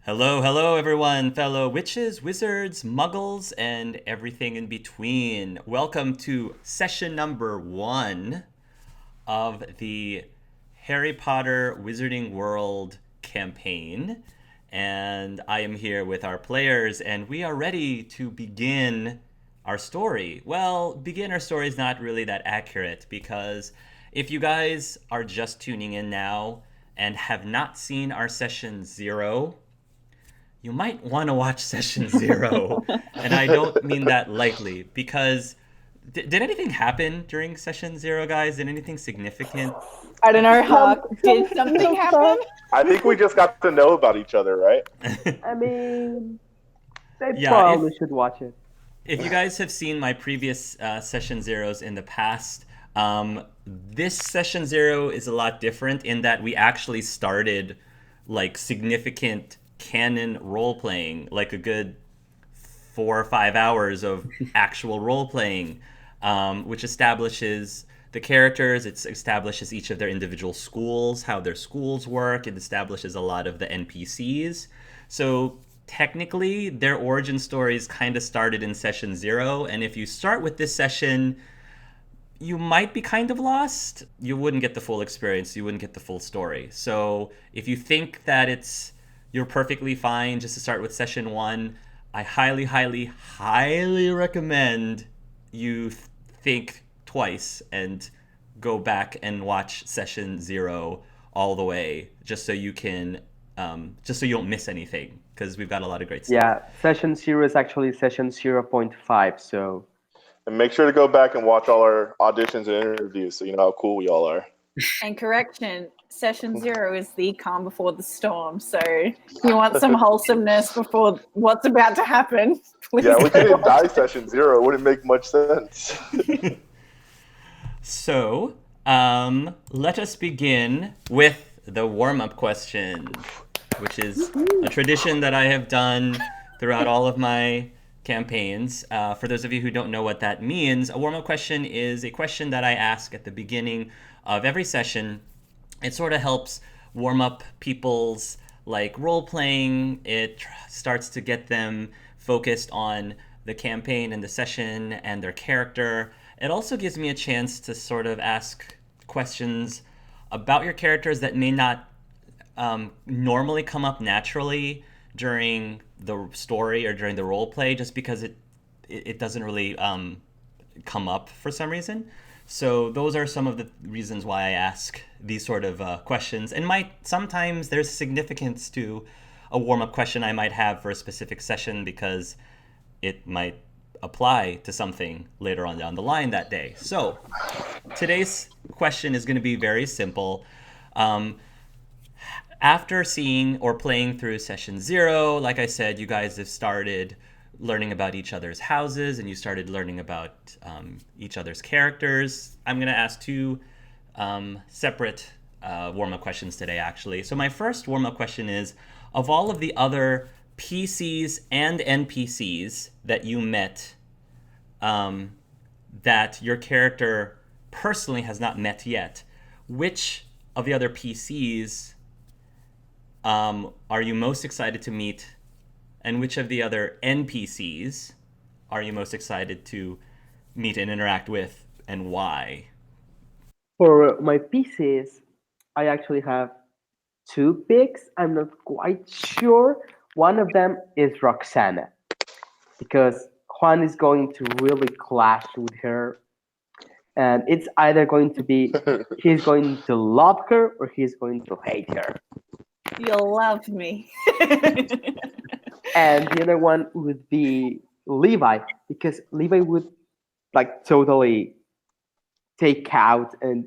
Hello, hello, everyone, fellow witches, wizards, muggles, and everything in between. Welcome to session number 1 of the Harry Potter Wizarding World campaign. And I am here with our players, and we are ready to begin our story. Well, begin our story is not really that accurate because if you guys are just tuning in now and have not seen our session 0, you might want to watch session 0. And I don't mean that lightly because did anything happen during session 0, guys? Did anything significant? I don't know, Some Huck. some Did something little happen? stuff. I think we just got to know about each other, right? I mean, they Yeah, probably should watch it. if you guys have seen my previous session 0s in the past, this session 0 is a lot different in that we actually started like significant canon role playing, like a good 4 or 5 hours of actual role playing, which establishes the characters. It establishes each of their individual schools, how their schools work. It establishes a lot of the NPCs. So technically, their origin stories kind of started in session 0. And if you start with this session, you might be kind of lost. You wouldn't get the full experience. You wouldn't get the full story. So if you think that you're perfectly fine just to start with session 1, I highly, highly, highly recommend you think twice and go back and watch session 0 all the way, just so you can, just so you don't miss anything, because we've got a lot of great stuff. Yeah, session 0 is actually session 0.5, so And make sure to go back and watch all our auditions and interviews so you know how cool we all are. And correction, session 0 is the calm before the storm. So if you want some wholesomeness before what's about to happen, please Yeah, we go couldn't watch die session 0. It wouldn't make much sense. So, let us begin with the warm up question, which is a tradition that I have done throughout all of my campaigns. For those of you who don't know what that means, a warm up question is a question that I ask at the beginning of every session. It sort of helps warm up people's like role playing. It starts to get them focused on the campaign and the session and their character. It also gives me a chance to sort of ask questions about your characters that may not normally come up naturally during the story or during the role play, just because it doesn't really come up for some reason. So those are some of the reasons why I ask these sort of questions. And might sometimes there's significance to a warm up question I might have for a specific session because it might apply to something later on down the line that day. So today's question is going to be very simple. After seeing or playing through session 0, like I said, you guys have started learning about each other's houses and you started learning about each other's characters. I'm going to ask two separate warm-up questions today, actually. So my first warm-up question is, of all of the other PCs and NPCs that you met that your character personally has not met yet, which of the other PCs are you most excited to meet, and which of the other NPCs are you most excited to meet and interact with, and why? for my pieces, I actually have two picks. I'm not quite sure. One of them is Roxana, because Juan is going to really clash with her, and it's either going to be he's going to love her or he's going to hate her. You'll love me. And the other one would be Levi, because Levi would like totally take out and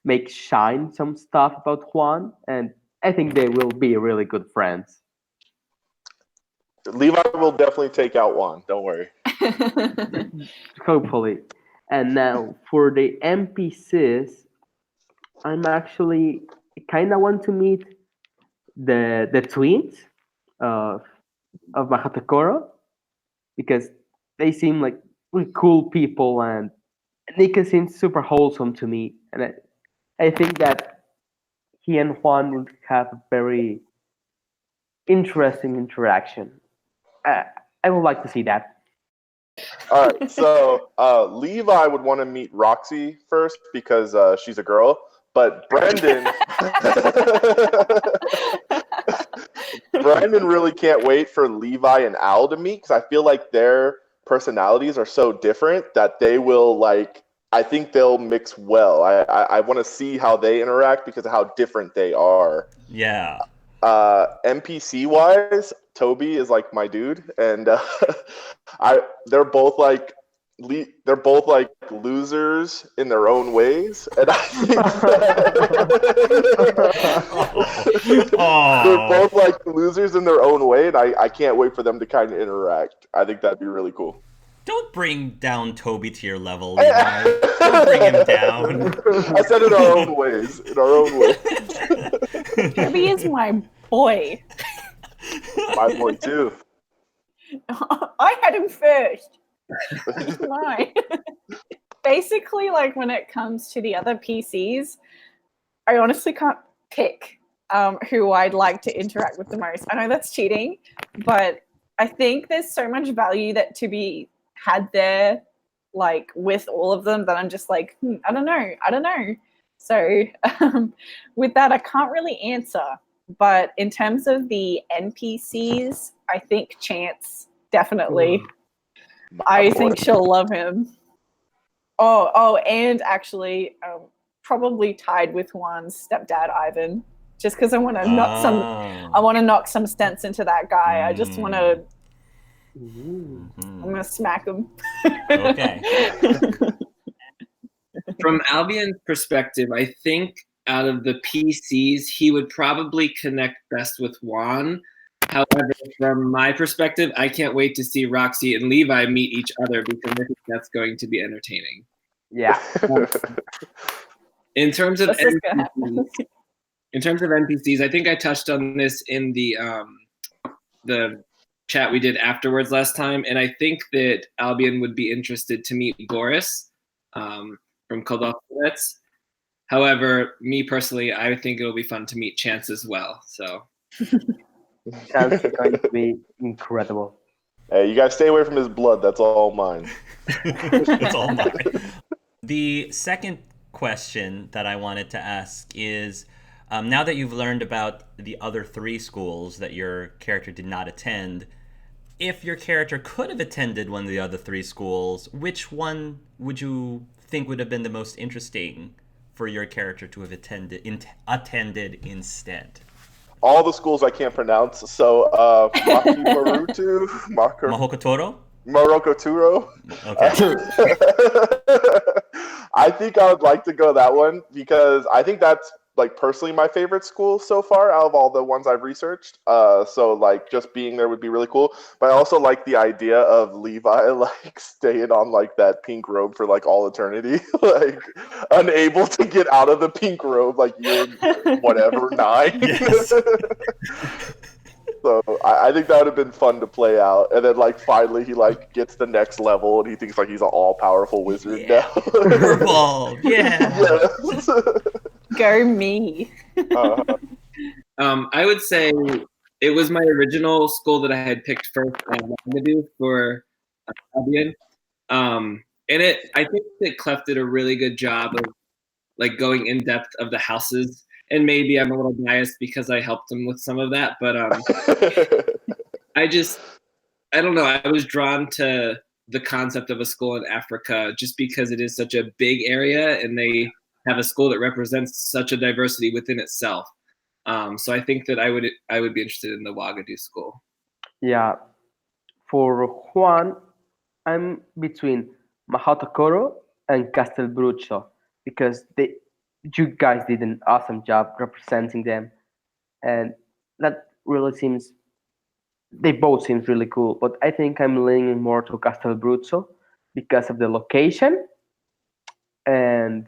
make shine some stuff about Juan, and I think they will be really good friends. Levi will definitely take out Juan. Don't worry. Hopefully. And now for the NPCs, I'm actually kind of want to meet the twins of Mahatakoro, because they seem like really cool people, and Nika seems super wholesome to me, and I think that he and Juan would have a very interesting interaction. Uh, I would like to see that. All right, so Levi would want to meet Roxy first because she's a girl, but Brandon, Brandon really can't wait for Levi and Al to meet because I feel like their personalities are so different that they will like. I think they'll mix well. I want to see how they interact because of how different they are. Yeah. NPC wise, Toby is like my dude, and they're both like losers in their own ways, and I think they're both like losers in their own way, and I can't wait for them to kind of interact. I think that'd be really cool. Don't bring down Toby to your level, Levi. Don't bring him down. I said in our own ways. In our own ways. Toby is my boy. My boy too. I had him first. He's mine. Basically, like when it comes to the other PCs, I honestly can't pick who I'd like to interact with the most. I know that's cheating, but I think there's so much value that to be had there, like with all of them, that I'm just like, I don't know. So with that, I can't really answer. But in terms of the NPCs, I think Chance definitely. I think she'll love him. Oh, and actually, probably tied with Juan's stepdad, Ivan. Just because I want to knock some sense into that guy. I just want to. I'm gonna smack him. Okay. From Albion's perspective, I think out of the PCs, he would probably connect best with Juan. However, from my perspective, I can't wait to see Roxy and Levi meet each other because I think that's going to be entertaining. Yeah. In terms of That's just gonna happen. NPCs, I think I touched on this in the chat we did afterwards last time, and I think that Albion would be interested to meet Boris from Kodovets. However, me personally, I think it'll be fun to meet Chance as well. So Chance is going to be incredible. Hey, you guys stay away from his blood. That's all mine. It's all mine. The second question that I wanted to ask is, now that you've learned about the other 3 schools that your character did not attend, if your character could have attended one of the other 3 schools, which one would you think would have been the most interesting for your character to have attended instead? All the schools I can't pronounce. So Mahokotoro? Morokoturo. Okay. I think I would like to go that one because I think that's like personally my favorite school so far out of all the ones I've researched. So like just being there would be really cool. But I also like the idea of Levi like staying on like that pink robe for like all eternity, like unable to get out of the pink robe like you're whatever 9. Yes. So I think that would have been fun to play out, and then like finally he like gets the next level, and he thinks like he's an all-powerful wizard now. Purple, yeah. Yes. Go me. I would say it was my original school that I had picked first to do for Albion. And I think that Clef did a really good job of like going in depth of the houses. And maybe I'm a little biased because I helped him with some of that, but I don't know. I was drawn to the concept of a school in Africa just because it is such a big area and they have a school that represents such a diversity within itself. So I think that I would be interested in the Ouagadougou school. Yeah. For Juan, I'm between Mahotokoro and Castelbruccio because you guys did an awesome job representing them, and that really they both seem really cool. But I think I'm leaning more to Castelbruccio because of the location and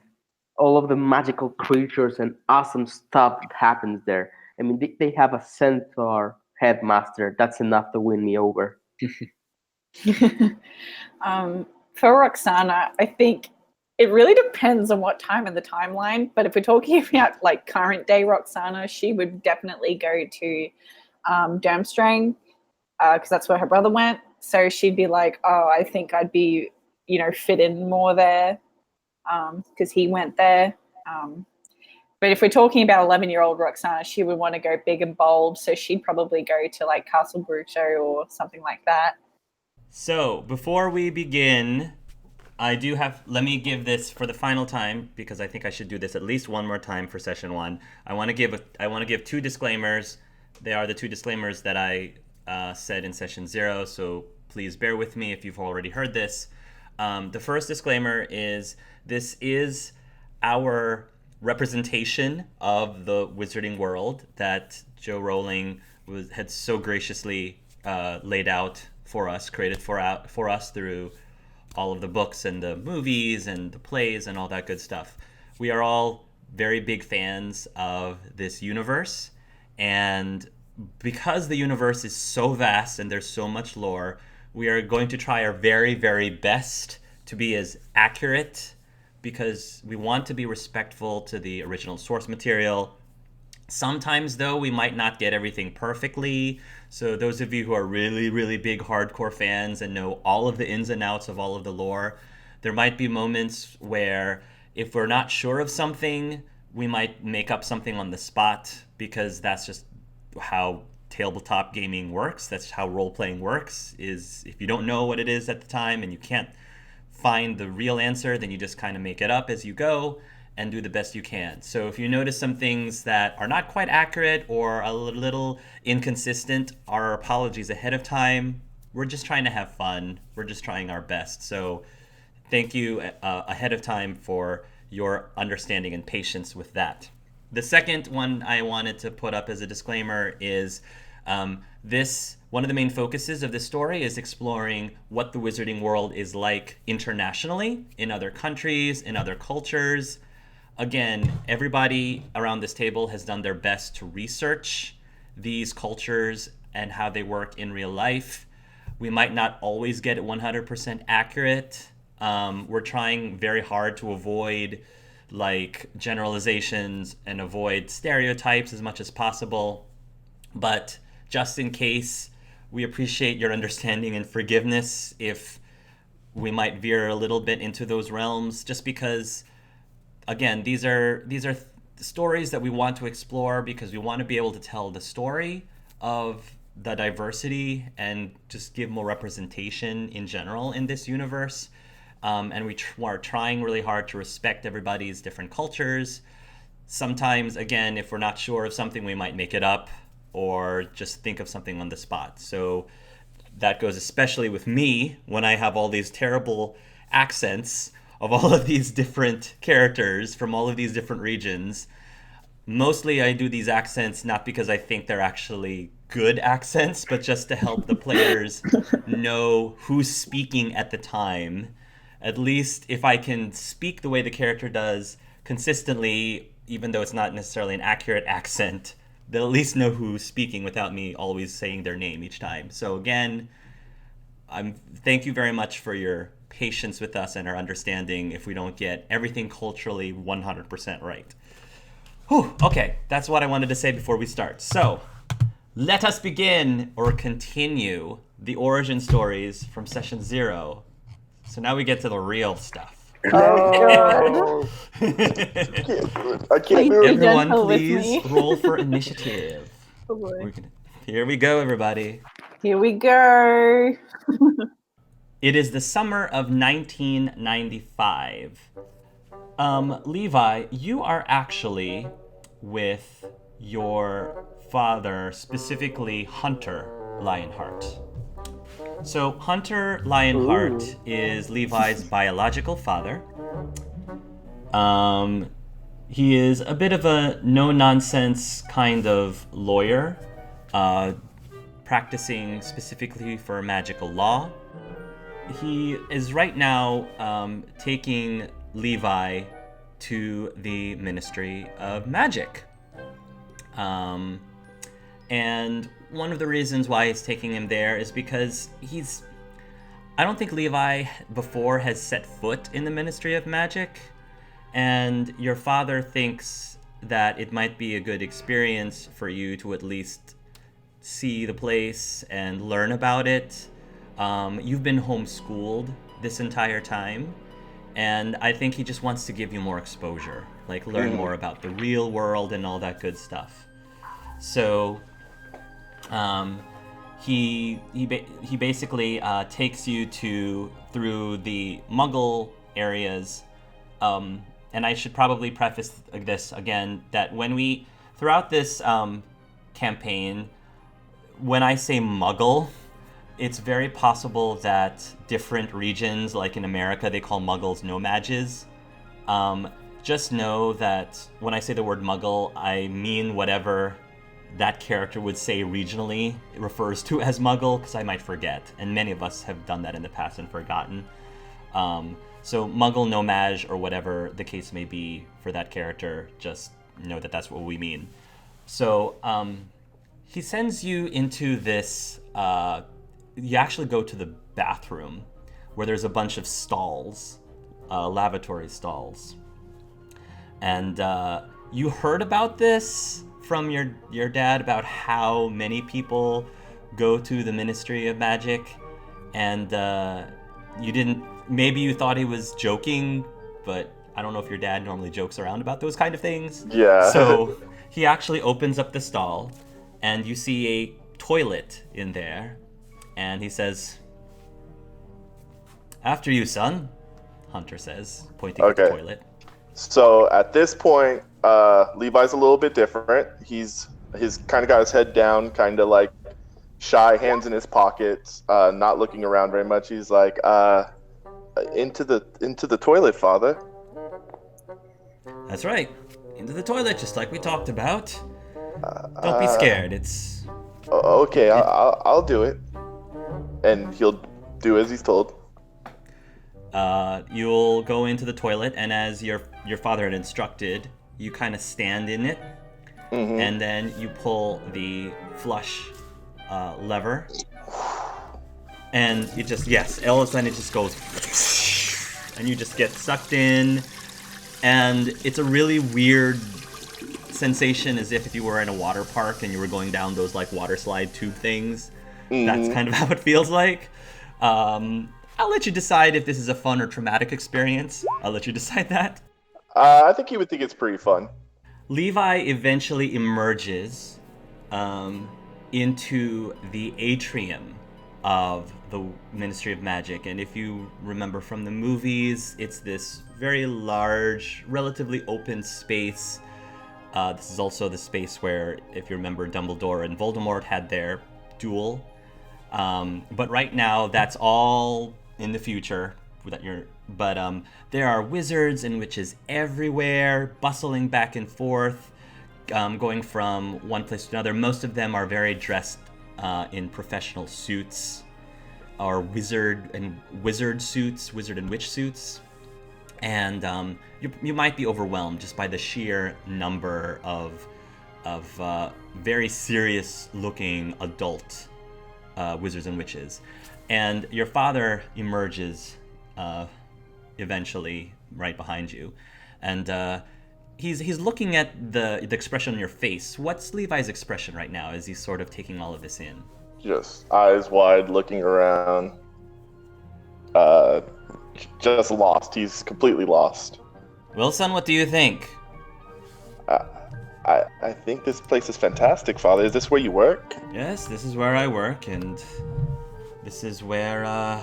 all of the magical creatures and awesome stuff that happens there. I mean, they have a centaur headmaster. That's enough to win me over. For Roxana, I think it really depends on what time in the timeline. But if we're talking about like current day Roxana, she would definitely go to Durmstrang, because that's where her brother went. So she'd be like, oh, I think I'd be, fit in more there because he went there. But if we're talking about 11-year-old Roxana, she would want to go big and bold. So she'd probably go to like Castle Bruto or something like that. So before we begin, let me give this for the final time, because I think I should do this at least one more time for session 1. I want to give 2 disclaimers. They are the 2 disclaimers that I said in session 0, so please bear with me if you've already heard this. The first disclaimer is this is our representation of the wizarding world that Joe Rowling had so graciously laid out for us, created for us through all of the books and the movies and the plays and all that good stuff. We are all very big fans of this universe, and because the universe is so vast and there's so much lore, we are going to try our very, very best to be as accurate, because we want to be respectful to the original source material. Sometimes, though, we might not get everything perfectly. So those of you who are really, really big hardcore fans and know all of the ins and outs of all of the lore, there might be moments where if we're not sure of something, we might make up something on the spot, because that's just how tabletop gaming works. That's how role-playing works, is if you don't know what it is at the time and you can't find the real answer, then you just kind of make it up as you go and do the best you can. So if you notice some things that are not quite accurate or a little inconsistent, our apologies ahead of time. We're just trying to have fun. We're just trying our best. So thank you ahead of time for your understanding and patience with that. The second one I wanted to put up as a disclaimer is one of the main focuses of this story is exploring what the wizarding world is like internationally, in other countries, in other cultures. Again, everybody around this table has done their best to research these cultures and how they work in real life. We might not always get it 100% accurate. We're trying very hard to avoid generalizations and avoid stereotypes as much as possible. But just in case, we appreciate your understanding and forgiveness if we might veer a little bit into those realms, just because, again, these are stories that we want to explore because we want to be able to tell the story of the diversity and just give more representation in general in this universe. And we are trying really hard to respect everybody's different cultures. Sometimes, again, if we're not sure of something, we might make it up or just think of something on the spot. So that goes especially with me when I have all these terrible accents of all of these different characters from all of these different regions. Mostly I do these accents not because I think they're actually good accents, but just to help the players know who's speaking at the time. At least if I can speak the way the character does consistently, even though it's not necessarily an accurate accent, they'll at least know who's speaking without me always saying their name each time. So again, thank you very much for your patience with us and our understanding if we don't get everything culturally 100% right. Whew, okay, that's what I wanted to say before we start. So let us begin or continue the origin stories from session 0. So now we get to the real stuff. Oh, I can't do it. Everyone, gentle with please me. roll for initiative. Oh boy. Here we go, everybody. Here we go. It is the summer of 1995. Levi, you are actually with your father, specifically Hunter Lionheart. So Hunter Lionheart is Levi's biological father. He is a bit of a no-nonsense kind of lawyer, practicing specifically for magical law. He is right now taking Levi to the Ministry of Magic. And one of the reasons why he's taking him there is because I don't think Levi before has set foot in the Ministry of Magic, and your father thinks that it might be a good experience for you to at least see the place and learn about it. You've been homeschooled this entire time, and I think he just wants to give you more exposure, like learn more about the real world and all that good stuff. So he basically takes you through the Muggle areas, and I should probably preface this again that throughout this campaign, when I say Muggle, it's very possible that different regions, like in America, they call Muggles no-mages. Just know that when I say the word Muggle, I mean whatever that character would say regionally it refers to as Muggle, because I might forget, and many of us have done that in the past and forgotten. So Muggle no-mage, or whatever the case may be for that character, just know that that's what we mean. So he sends you into this... you actually go to the bathroom where there's a bunch of stalls, lavatory stalls. And you heard about this from your dad, about how many people go to the Ministry of Magic, and maybe you thought he was joking, but I don't know if your dad normally jokes around about those kind of things. Yeah. So he actually opens up the stall, and you see a toilet in there. And he says, "After you, son," Hunter says, pointing at the toilet. So at this point, Levi's a little bit different. He's kind of got his head down, kind of like shy, hands in his pockets, not looking around very much. He's like, into the toilet, Father." That's right. Into the toilet, just like we talked about. Don't be scared. It's... Okay, I'll do it. And he'll do as he's told. You'll go into the toilet, and as your father had instructed, you kind of stand in it, and then you pull the flush lever, and it just, all of a sudden it just goes, and you just get sucked in, and it's a really weird sensation, as if you were in a water park and you were going down those like water slide tube things. That's kind of how it feels like. I'll let you decide if this is a fun or traumatic experience. I'll let you decide that. I think he would think it's pretty fun. Levi eventually emerges into the atrium of the Ministry of Magic. And if you remember from the movies, it's this very large, relatively open space. This is also the space where, if you remember, Dumbledore and Voldemort had their duel. But right now, that's all in the future. But there are wizards and witches everywhere, bustling back and forth, going from one place to another. Most of them are very dressed in professional suits, or wizard and witch suits. And you might be overwhelmed just by the sheer number of very serious-looking adult wizards and witches. And your father emerges eventually right behind you, and he's looking at the expression on your face. What's Levi's expression right now as he's sort of taking all of this in? Just eyes wide, looking around. Just lost. He's completely lost. Well, son, what do you think? I think this place is fantastic, Father. Is this where you work? Yes, this is where I work, and this is where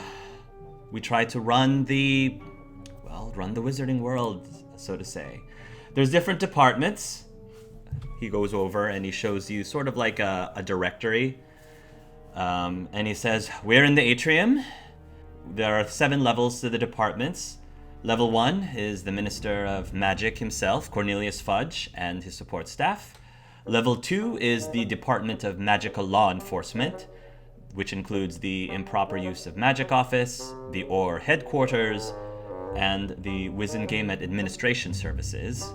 we try to run the wizarding world, so to say. There's different departments. He goes over and he shows you sort of like a directory. And he says, "We're in the atrium. There are 7 levels to the departments. Level 1 is the Minister of Magic himself, Cornelius Fudge, and his support staff. Level 2 is the Department of Magical Law Enforcement, which includes the Improper Use of Magic Office, the OR Headquarters, and the Wizengamut Administration Services.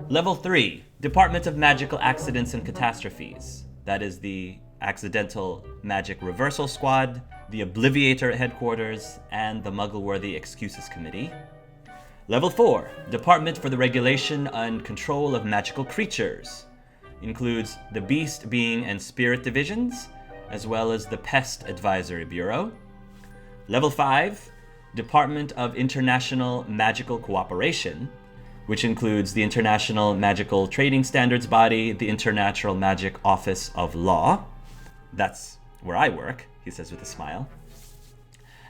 Level 3, Department of Magical Accidents and Catastrophes. That is the Accidental Magic Reversal Squad, the Obliviator Headquarters, and the Muggleworthy Excuses Committee. Level 4, Department for the Regulation and Control of Magical Creatures. includes the Beast, Being, and Spirit divisions, as well as the Pest Advisory Bureau. Level 5, Department of International Magical Cooperation, which includes the International Magical Trading Standards Body, the International Magic Office of Law. That's where I work, he says with a smile.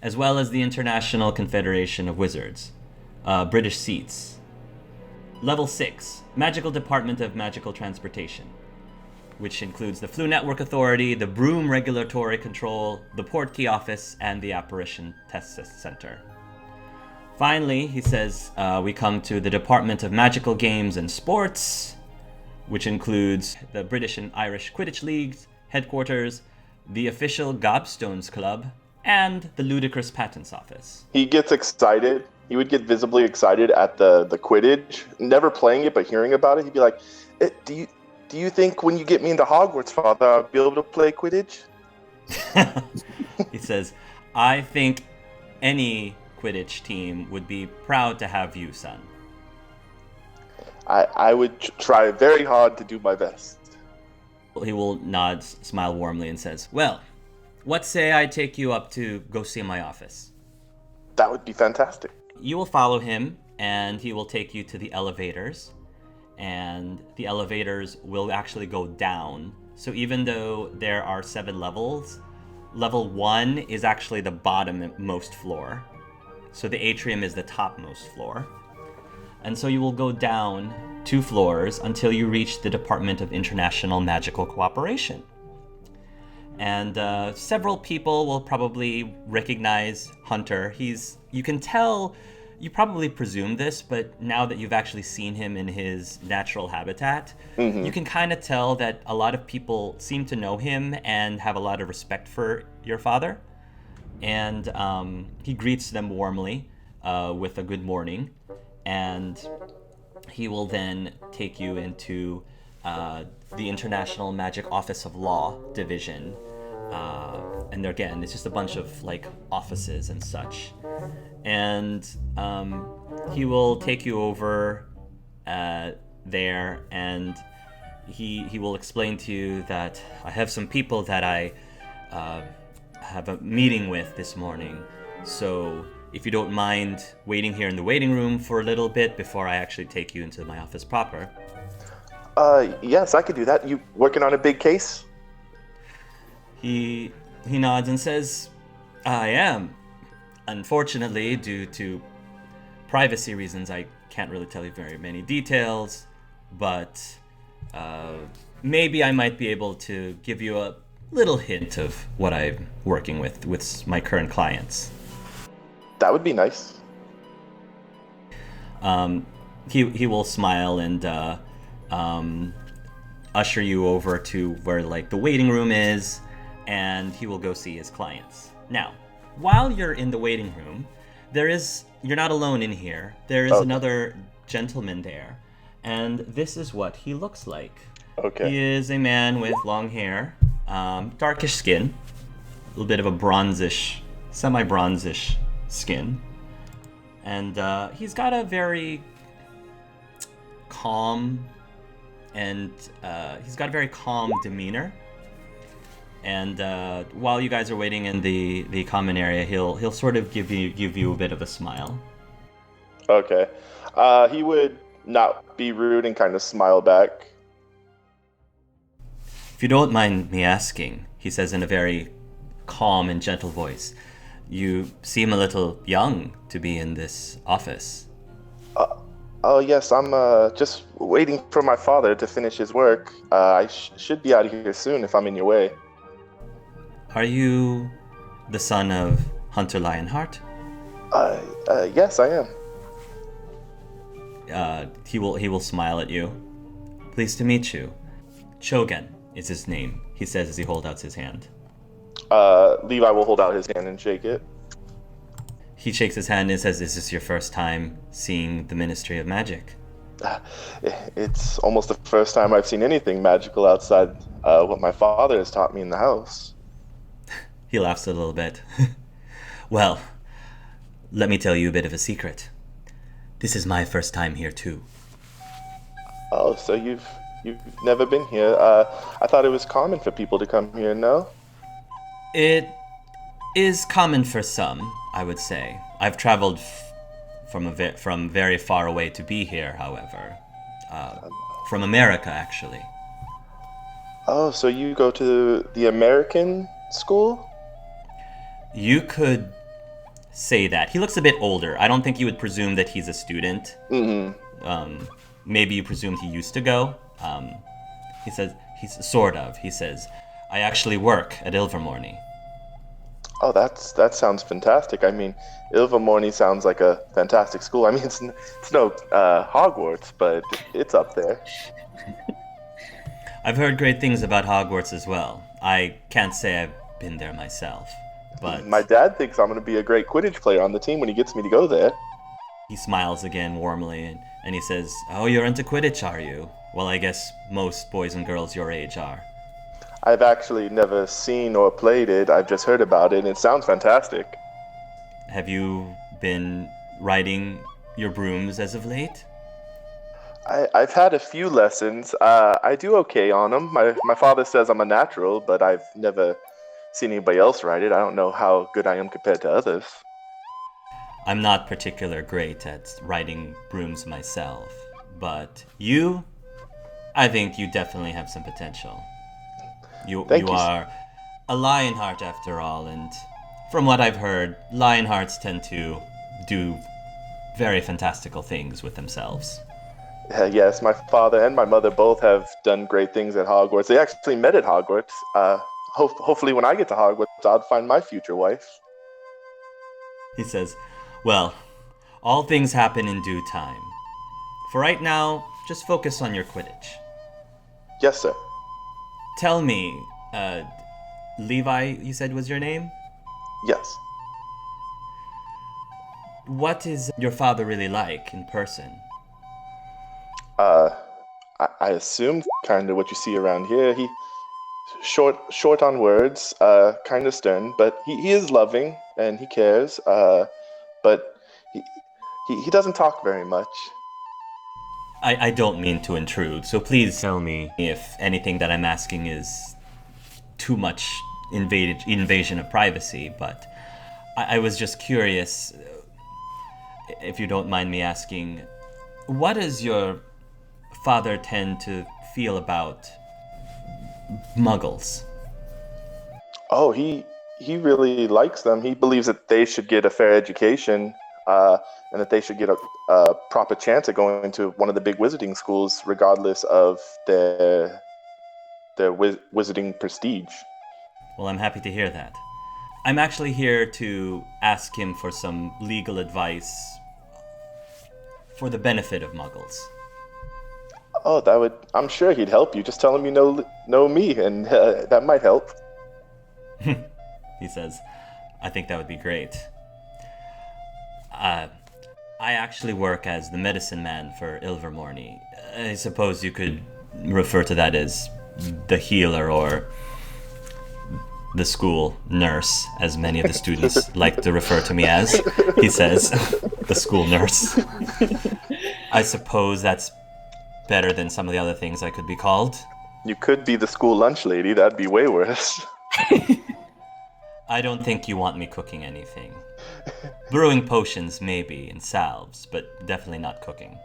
As well as the International Confederation of Wizards, British seats. Level 6, Magical Department of Magical Transportation, which includes the Flu Network Authority, the Broom Regulatory Control, the Portkey Office, and the Apparition Test Center. Finally, he says, we come to the Department of Magical Games and Sports, which includes the British and Irish Quidditch League's headquarters, the official Gobstones Club, and the Ludicrous Patents Office. He gets excited. He would get visibly excited at the Quidditch, never playing it, but hearing about it. He'd be like, do you think when you get me into Hogwarts, Father, I'll be able to play Quidditch? He says, I think any Quidditch team would be proud to have you, son. I would try very hard to do my best. He will nod, smile warmly, and says, well, what say I take you up to go see my office? That would be fantastic. You will follow him, and he will take you to the elevators, and the elevators will actually go down. So even though there are 7 levels, level 1 is actually the bottom-most floor. So the atrium is the topmost floor. And so you will go down 2 floors until you reach the Department of International Magical Cooperation. And several people will probably recognize Hunter. You can tell, you probably presume this, but now that you've actually seen him in his natural habitat, you can kind of tell that a lot of people seem to know him and have a lot of respect for your father. And he greets them warmly with a good morning. And he will then take you into the International Magic Office of Law division. And again, it's just a bunch of like offices and such. And he will take you over there, and he will explain to you that I have some people that I have a meeting with this morning. So if you don't mind waiting here in the waiting room for a little bit before I actually take you into my office proper. Yes, I could do that. You working on a big case? He nods and says, I am. Unfortunately, due to privacy reasons, I can't really tell you very many details, but maybe I might be able to give you a little hint of what I'm working with my current clients. That would be nice. He will smile and usher you over to where like the waiting room is, and he will go see his clients. Now, while you're in the waiting room, you're not alone in here. There is another gentleman there, and this is what he looks like. Okay. He is a man with long hair, darkish skin, a little bit of a bronzish, semi-bronzish skin, and he's got a very calm demeanor. And while you guys are waiting in the common area, he'll sort of give you a bit of a smile. Okay. He would not be rude and kind of smile back. If you don't mind me asking, he says in a very calm and gentle voice, you seem a little young to be in this office. Oh yes, I'm just waiting for my father to finish his work. I should be out of here soon if I'm in your way. Are you the son of Hunter Lionheart? Yes, I am. He will smile at you. Pleased to meet you. Chogen is his name, he says as he holds out his hand. Levi will hold out his hand and shake it. He shakes his hand and says, is this your first time seeing the Ministry of Magic? It's almost the first time I've seen anything magical outside what my father has taught me in the house. He laughs a little bit. Well, let me tell you a bit of a secret. This is my first time here too. Oh, so you've You've never been here. I thought it was common for people to come here, no? It is common for some, I would say. I've traveled from very far away to be here, however. From America, actually. Oh, so you go to the American school? You could say that. He looks a bit older. I don't think you would presume that he's a student. Mm-hmm. Maybe you presumed he used to go. He says, he says, I actually work at Ilvermorny. Oh, that sounds fantastic. I mean, Ilvermorny sounds like a fantastic school. I mean, it's no Hogwarts, but it's up there. I've heard great things about Hogwarts as well. I can't say I've been there myself, but... My dad thinks I'm going to be a great Quidditch player on the team when he gets me to go there. He smiles again warmly, and he says, oh, you're into Quidditch, are you? Well, I guess most boys and girls your age are. I've actually never seen or played it. I've just heard about it, and it sounds fantastic. Have you been riding your brooms as of late? I've had a few lessons. I do okay on them. My father says I'm a natural, but I've never seen anybody else ride it. I don't know how good I am compared to others. I'm not particularly great at riding brooms myself, but I think you definitely have some potential. You are a Lionheart after all, and from what I've heard, Lionhearts tend to do very fantastical things with themselves. Yes, my father and my mother both have done great things at Hogwarts. They actually met at Hogwarts. Hopefully when I get to Hogwarts, I'll find my future wife. He says, well, all things happen in due time. For right now, just focus on your Quidditch. Yes, sir. Tell me, Levi, you said was your name? Yes. What is your father really like in person? I assume kind of what you see around here. He short on words, kind of stern, but he is loving and he cares. But he doesn't talk very much. I don't mean to intrude, so please tell me if anything that I'm asking is too much invasion of privacy, but I was just curious, if you don't mind me asking, what does your father tend to feel about muggles? Oh, he really likes them. He believes that they should get a fair education, and that they should get a proper chance at going to one of the big wizarding schools, regardless of their wizarding prestige. Well, I'm happy to hear that. I'm actually here to ask him for some legal advice for the benefit of muggles. Oh, I'm sure he'd help you. Just tell him you know me, and that might help. He says, I think that would be great. I actually work as the medicine man for Ilvermorny. I suppose you could refer to that as the healer or the school nurse, as many of the students like to refer to me as. He says, the school nurse. I suppose that's better than some of the other things I could be called. You could be the school lunch lady. That'd be way worse. I don't think you want me cooking anything. Brewing potions, maybe, and salves, but definitely not cooking.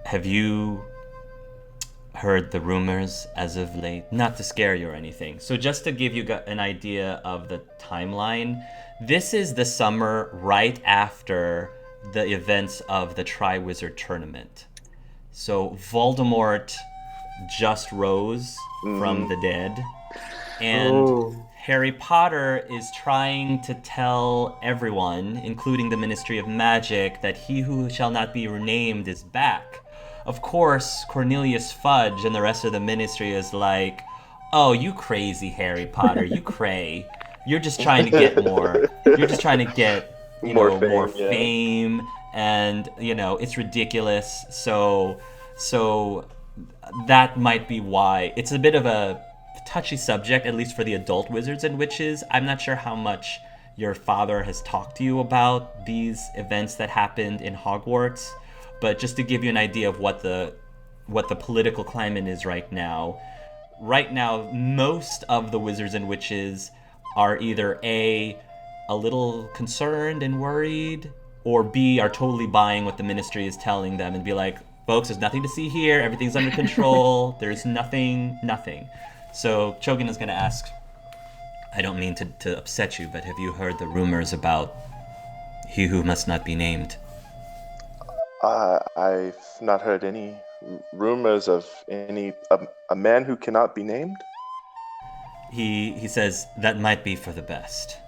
Have you heard the rumors as of late? Not to scare you or anything. So just to give you an idea of the timeline, this is the summer right after the events of the Triwizard Tournament. So Voldemort just rose from the dead, and Harry Potter is trying to tell everyone, including the Ministry of Magic, that he who shall not be renamed is back. Of course, Cornelius Fudge and the rest of the Ministry is like, oh, you crazy Harry Potter, you cray. You're just trying to get more. You're just trying to get, more fame, and, it's ridiculous. So that might be why. It's a bit of a touchy subject, at least for the adult wizards and witches. I'm not sure how much your father has talked to you about these events that happened in Hogwarts, but just to give you an idea of what the what the political climate is right now. Right now, most of the wizards and witches are either A, a little concerned and worried, or B, are totally buying what the ministry is telling them and be like, folks, there's nothing to see here, everything's under control, there's nothing. So Chogan is going to ask, I don't mean to upset you, but have you heard the rumors about he who must not be named? I've not heard any rumors of any a man who cannot be named. He says that might be for the best.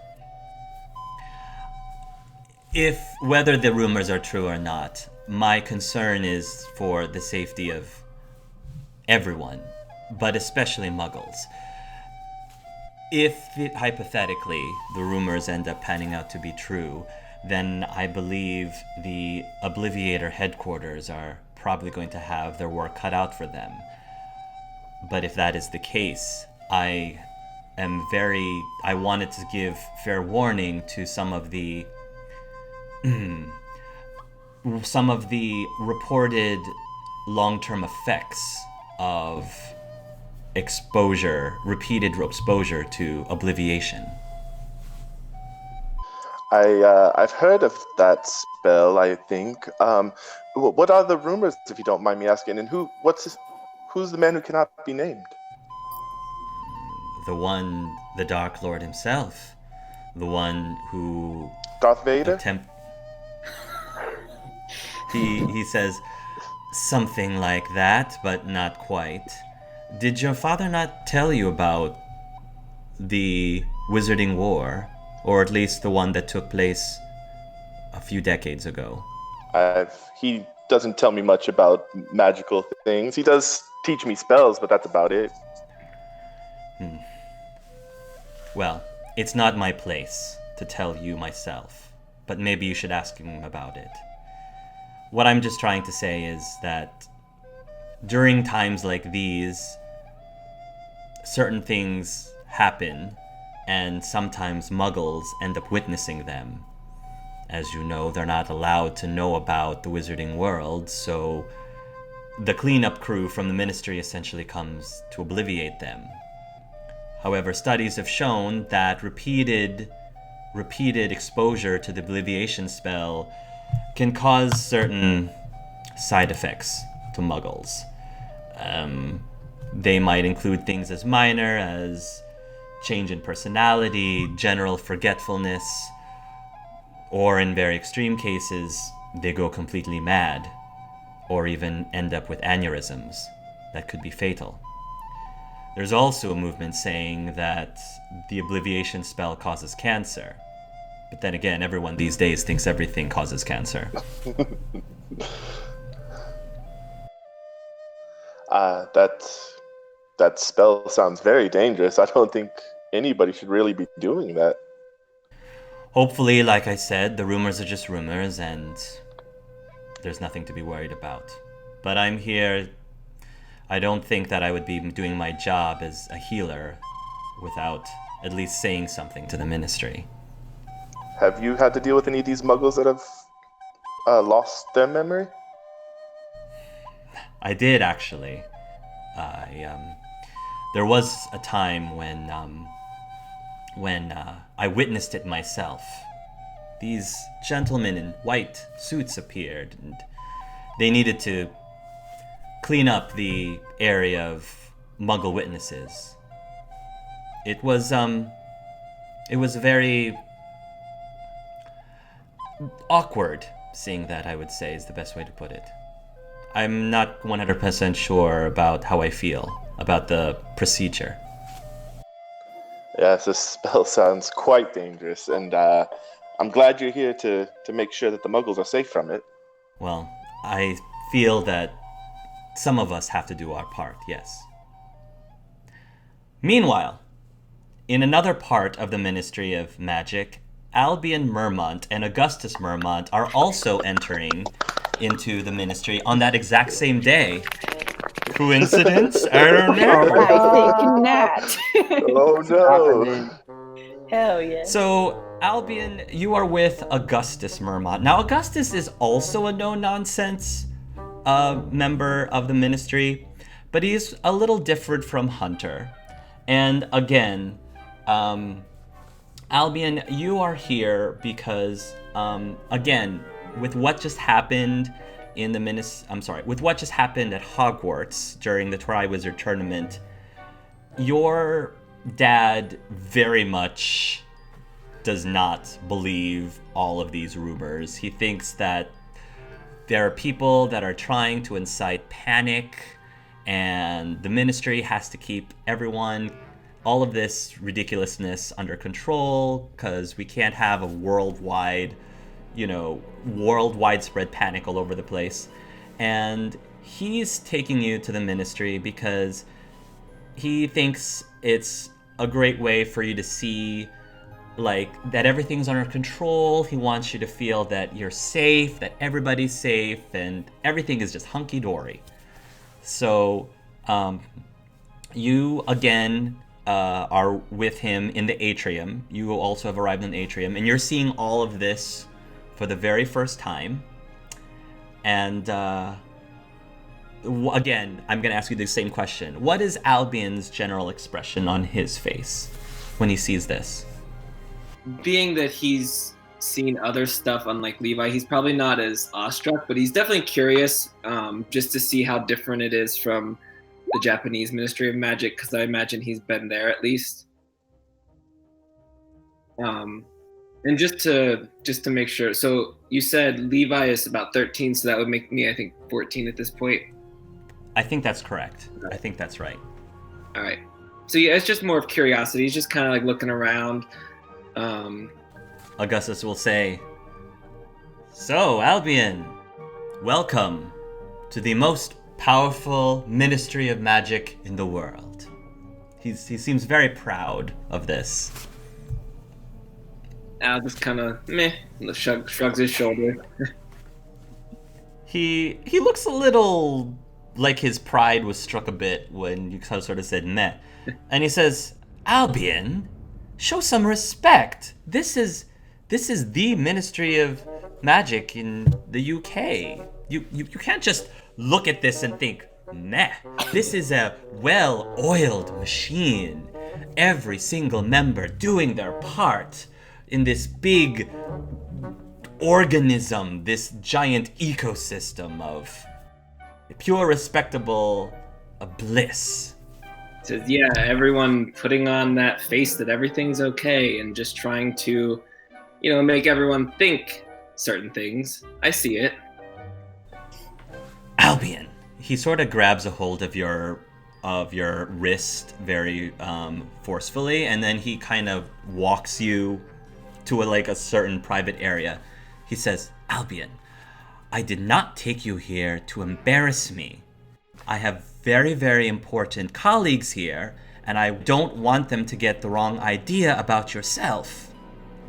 If whether the rumors are true or not, my concern is for the safety of everyone, but especially Muggles. If hypothetically the rumors end up panning out to be true, then I believe the Obliviator headquarters are probably going to have their work cut out for them. But if that is the case, I wanted to give fair warning to some of the reported long-term effects of repeated exposure to Obliviation. I've heard of that spell, I think. What are the rumors, if you don't mind me asking? And who's the man who cannot be named? The Dark Lord himself. The one who... Darth Vader? He says something like that, but not quite. Did your father not tell you about the Wizarding War? Or at least the one that took place a few decades ago? He doesn't tell me much about magical things. He does teach me spells, but that's about it. Well, it's not my place to tell you myself, but maybe you should ask him about it. What I'm just trying to say is that during times like these, certain things happen, and sometimes Muggles end up witnessing them. As you know, they're not allowed to know about the wizarding world, so the cleanup crew from the ministry essentially comes to obliviate them. However, studies have shown that repeated exposure to the obliviation spell can cause certain side effects to Muggles. They might include things as minor as change in personality, general forgetfulness, or in very extreme cases, they go completely mad, or even end up with aneurysms that could be fatal. There's also a movement saying that the obliviation spell causes cancer. But then again, everyone these days thinks everything causes cancer. That spell sounds very dangerous. I don't think anybody should really be doing that. Hopefully, like I said, the rumors are just rumors and there's nothing to be worried about. But I'm here. I don't think that I would be doing my job as a healer without at least saying something to the ministry. Have you had to deal with any of these Muggles that have lost their memory? I did, actually. There was a time when I witnessed it myself. These gentlemen in white suits appeared, and they needed to clean up the area of Muggle witnesses. It was very awkward seeing that, I would say, is the best way to put it. I'm not 100% sure about how I feel about the procedure. Yes, this spell sounds quite dangerous, and I'm glad you're here to make sure that the Muggles are safe from it. Well, I feel that some of us have to do our part, yes. Meanwhile, in another part of the Ministry of Magic, Albion Mermont and Augustus Mermont are also entering into the ministry on that exact same day. Coincidence? I don't know. I think not. Oh no! Hell yeah. So, Albion, you are with Augustus Mermont. Now, Augustus is also a no-nonsense a member of the ministry, but he's a little different from Hunter. And again, Albion, you are here because, again, with what just happened with what just happened at Hogwarts during the Triwizard Tournament, your dad very much does not believe all of these rumors. He thinks that there are people that are trying to incite panic, and the ministry has to keep all of this ridiculousness under control, because we can't have a worldwide spread panic all over the place. And he's taking you to the ministry because he thinks it's a great way for you to see that everything's under control. He wants you to feel that you're safe, that everybody's safe, and everything is just hunky-dory. So you again are with him in the atrium. You also have arrived in the atrium, and you're seeing all of this for the very first time. And again, I'm going to ask you the same question. What is Albion's general expression on his face when he sees this? Being that he's seen other stuff unlike Levi, he's probably not as awestruck, but he's definitely curious, just to see how different it is from the Japanese Ministry of Magic, because I imagine he's been there at least. And just to make sure, so you said Levi is about 13, so that would make me, I think, 14 at this point. I think that's correct. I think that's right. All right. So yeah, it's just more of curiosity. He's just kind of like looking around. Augustus will say, "So, Albion, welcome to the most powerful Ministry of Magic in the world." He seems very proud of this. Al just kind of shrugs his shoulder. He looks a little like his pride was struck a bit when you sort of said meh. And he says, "Albion, show some respect. This is the Ministry of Magic in the UK. You can't just look at this and think, meh. This is a well-oiled machine. Every single member doing their part in this big organism, this giant ecosystem of pure respectable bliss." Says, yeah, everyone putting on that face that everything's okay and just trying to, make everyone think certain things. I see it. Albion, he sort of grabs a hold of your wrist very forcefully, and then he kind of walks you to a certain private area. He says, "Albion, I did not take you here to embarrass me. I have very, very important colleagues here, and I don't want them to get the wrong idea about yourself."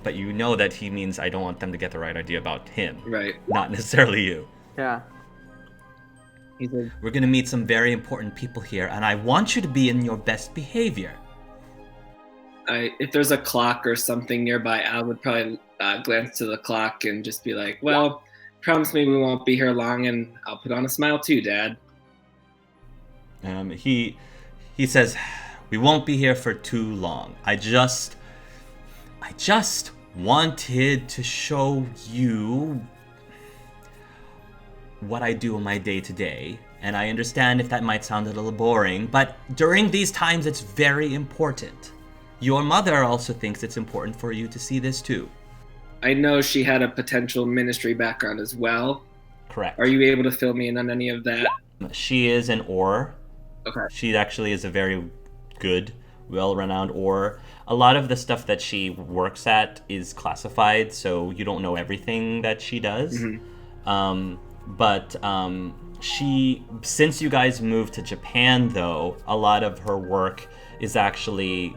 But you know that he means I don't want them to get the right idea about him. Right. Not necessarily you. Yeah. He said, "We're going to meet some very important people here, and I want you to be in your best behavior." if there's a clock or something nearby, I would probably glance to the clock and just be like, well, promise me we won't be here long, and I'll put on a smile too, Dad. He says, "We won't be here for too long. I just wanted to show you what I do in my day-to-day. And I understand if that might sound a little boring, but during these times it's very important. Your mother also thinks it's important for you to see this too." I know she had a potential ministry background as well. Correct. Are you able to fill me in on any of that? She is an Aur. Okay. She actually is a very good, well-renowned Aur. A lot of the stuff that she works at is classified, so you don't know everything that she does. Mm-hmm. But she, since you guys moved to Japan, though, a lot of her work is actually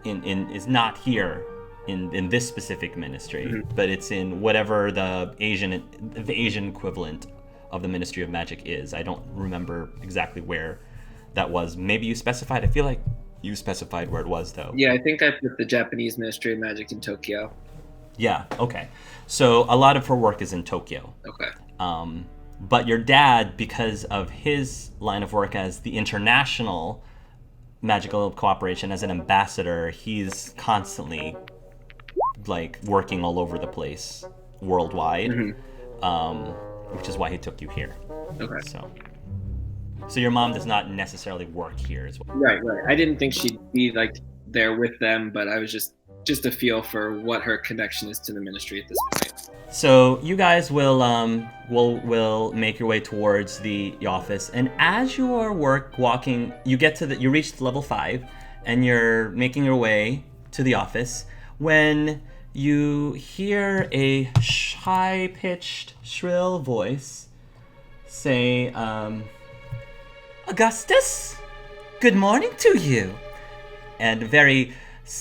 is not here in this specific ministry, Mm-hmm. but it's in whatever the Asian equivalent of the Ministry of Magic is. I don't remember exactly where that was. Maybe you specified. I feel like you specified where it was, though. Yeah, I think I put the Japanese Ministry of Magic in Tokyo. Yeah. Okay. So a lot of her work is in Tokyo. Okay. But your dad, because of his line of work as the international magical cooperation as an ambassador, he's constantly like working all over the place worldwide, which is why he took you here. Okay. So your mom does not necessarily work here as well. Right. I didn't think she'd be like there with them, but I was just a feel for what her connection is to the ministry at this point. So you guys will make your way towards the office, and as you are walking, you reach level 5, and you're making your way to the office when you hear a high-pitched, shrill voice say, "Augustus, good morning to you," and a very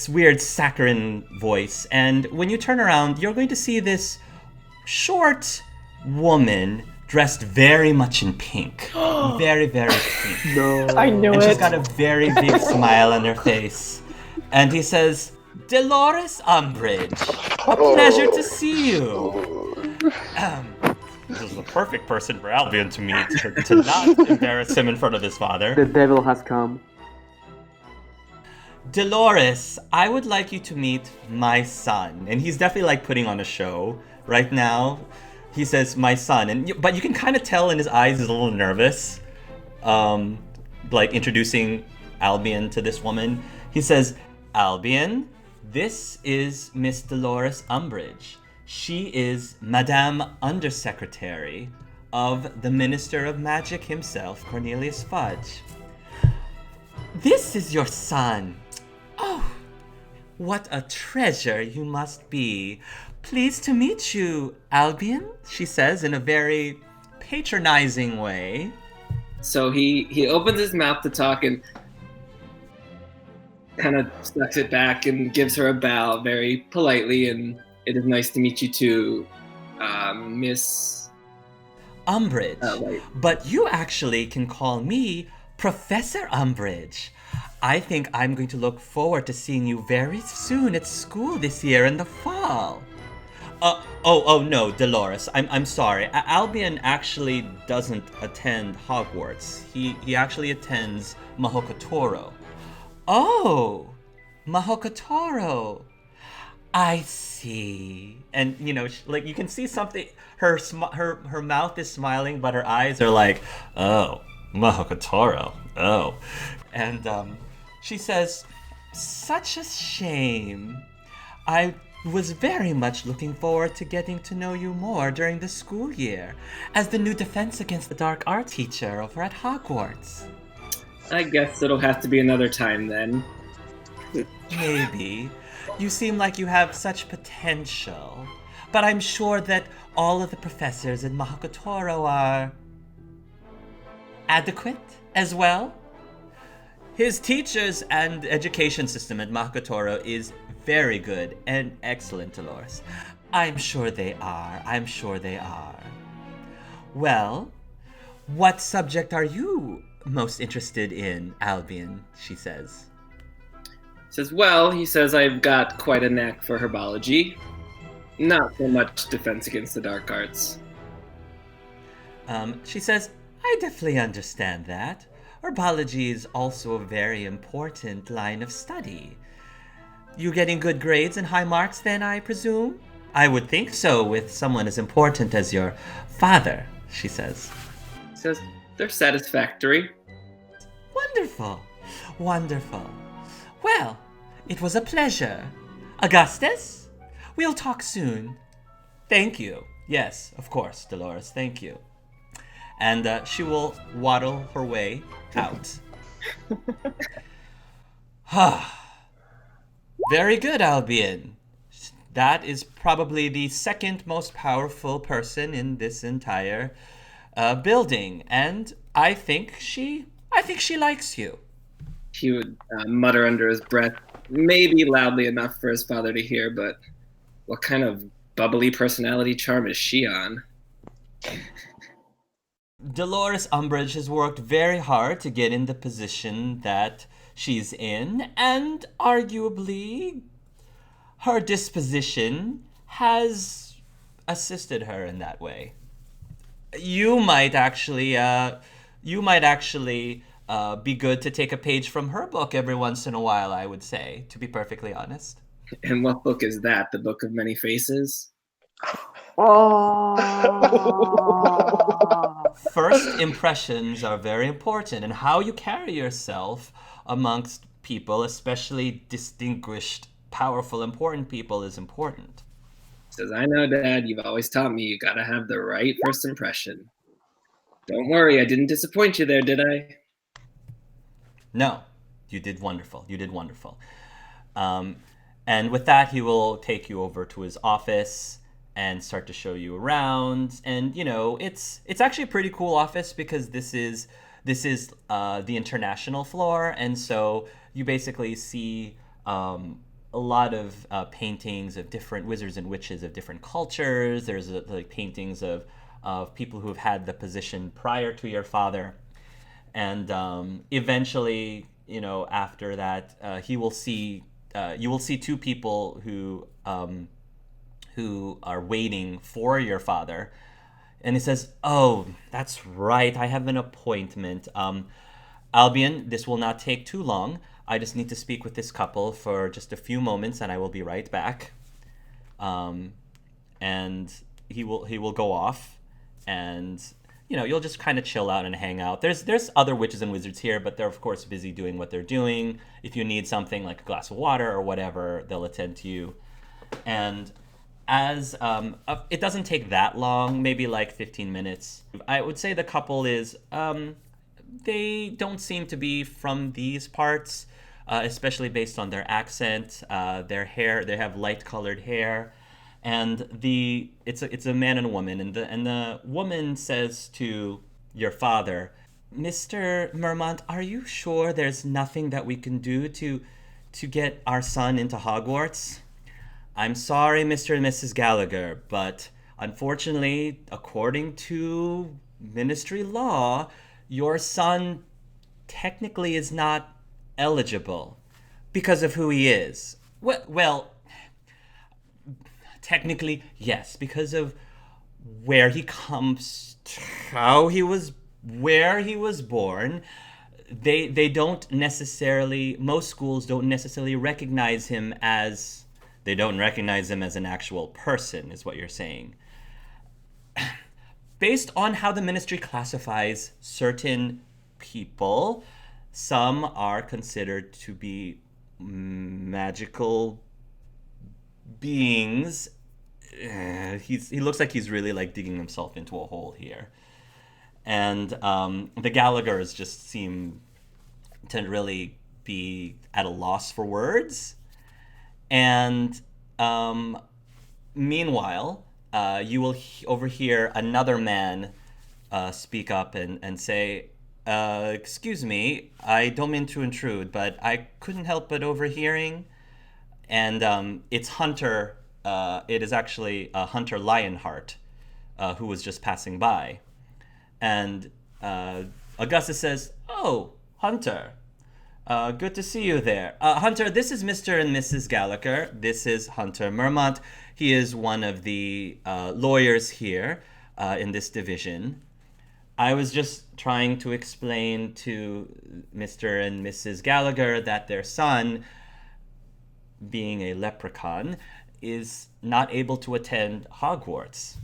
weird saccharine voice. And when you turn around, you're going to see this short woman dressed very much in pink. Very, very pink. No. I knew And it. she's got a very big smile on her face. And he says, "Dolores Umbridge, a pleasure to see you." This is the perfect person for Albion to meet, to not embarrass him in front of his father. The devil has come. Dolores, I would like you to meet my son. And he's definitely like putting on a show right now. He says, "My son," but you can kind of tell in his eyes he's a little nervous, like introducing Albion to this woman. He says, "Albion, this is Miss Dolores Umbridge. She is Madame Undersecretary of the Minister of Magic himself, Cornelius Fudge. This is your son. Oh, what a treasure you must be. Pleased to meet you, Albion," she says in a very patronizing way. So he opens his mouth to talk and kind of sucks it back and gives her a bow very politely, and "It is nice to meet you too, Miss Umbridge. Right. But you actually can call me Professor Umbridge. I think I'm going to look forward to seeing you very soon at school this year in the fall." No, Dolores. I'm sorry. Albion actually doesn't attend Hogwarts. He actually attends Mahokotoro. Oh, Mahokotoro. I see. And like you can see something. Her mouth is smiling, but her eyes are like, "Oh, Mahokotoro. Oh," and she says, "Such a shame. I was very much looking forward to getting to know you more during the school year as the new Defense Against the Dark Art teacher over at Hogwarts." I guess it'll have to be another time then. Maybe. You seem like you have such potential. But I'm sure that all of the professors in Mahokotoro are adequate as well. His teachers and education system at Mahokotoro is very good and excellent, Dolores. I'm sure they are. Well, what subject are you most interested in, Albion? She says. He says, "I've got quite a knack for herbology. Not so much defense against the dark arts." She says, "I definitely understand that. Herbology is also a very important line of study. You getting good grades and high marks then, I presume?" "I would think so with someone as important as your father," she says. He says, "They're satisfactory." Wonderful. Well, it was a pleasure. Augustus, we'll talk soon. Thank you. Yes, of course, Dolores, thank you. And she will waddle her way out. Very good, Albion. That is probably the second most powerful person in this entire building, and I think she likes you. He would mutter under his breath, maybe loudly enough for his father to hear, but what kind of bubbly personality charm is she on? Dolores Umbridge has worked very hard to get in the position that she's in, and arguably her disposition has assisted her in that way. You might actually, be good to take a page from her book every once in a while, I would say, to be perfectly honest. And what book is that? The Book of Many Faces? Oh. First impressions are very important, and how you carry yourself amongst people, especially distinguished, powerful, important people, is important. Says, I know, Dad, you've always taught me you gotta have the right first impression. Don't worry, I didn't disappoint you there, did I? No, you did wonderful. You did wonderful. Um, and with that, he will take you over to his office and start to show you around. And it's actually a pretty cool office because this is the international floor, and so you basically see a lot of paintings of different wizards and witches of different cultures. There's like paintings of people who have had the position prior to your father, and eventually, after that, he will see you will see two people who are waiting for your father, and he says, "Oh, that's right. I have an appointment. Albion, this will not take too long. I just need to speak with this couple for just a few moments, and I will be right back." And he will go off, and you'll just kind of chill out and hang out. There's other witches and wizards here, but they're of course busy doing what they're doing. If you need something like a glass of water or whatever, they'll attend to you. And as it doesn't take that long, maybe like 15 minutes. I would say the couple is they don't seem to be from these parts, especially based on their accent, their hair. They have light colored hair, and it's a man and a woman, and the woman says to your father, "Mr. Mermont, are you sure there's nothing that we can do to get our son into Hogwarts? I'm sorry, Mr. and Mrs. Gallagher, but unfortunately, according to ministry law, your son technically is not eligible because of who he is." Well, technically, yes, because of where he comes, where he was born. They don't necessarily, most schools don't necessarily recognize him as, they don't recognize him as an actual person, is what you're saying. Based on how the ministry classifies certain people, some are considered to be magical beings. He looks like he's really like digging himself into a hole here. And the Gallaghers just seem to really be at a loss for words. And meanwhile, you will overhear another man speak up and say, "Excuse me, I don't mean to intrude, but I couldn't help but overhearing." And it's Hunter. It is actually Hunter Lionheart, who was just passing by. And Augustus says, "Oh, Hunter, good to see you there. Hunter, this is Mr. and Mrs. Gallagher. This is Hunter Mermont. He is one of the lawyers here in this division. I was just trying to explain to Mr. and Mrs. Gallagher that their son, being a leprechaun, is not able to attend Hogwarts."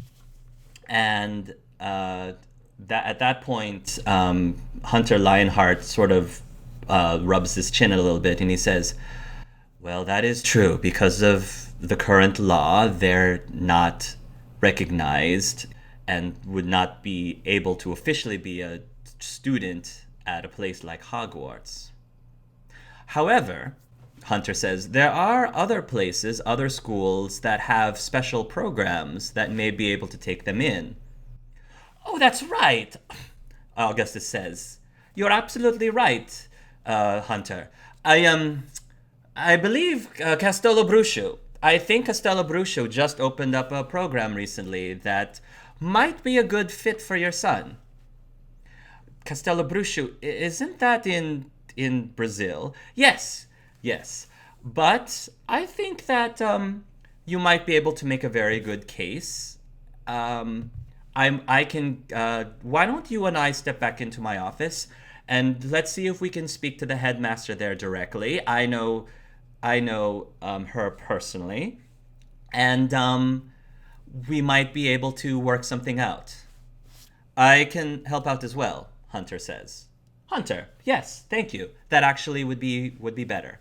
And at that point, Hunter Lionheart sort of rubs his chin a little bit, and he says, "Well, that is true. Because of the current law, they're not recognized and would not be able to officially be a student at a place like Hogwarts. However," Hunter says, "there are other places, other schools that have special programs that may be able to take them in." "Oh, that's right," Augustus says. "You're absolutely right, Hunter. I believe Castello Bruscio. I think Castello Bruscio just opened up a program recently that might be a good fit for your son." "Castello Bruscio, isn't that in Brazil?" Yes. But I think that you might be able to make a very good case. I can. Why don't you and I step back into my office, and let's see if we can speak to the headmaster there directly. I know her personally, and we might be able to work something out. I can help out as well, Hunter says. Hunter, yes, thank you. That actually would be better.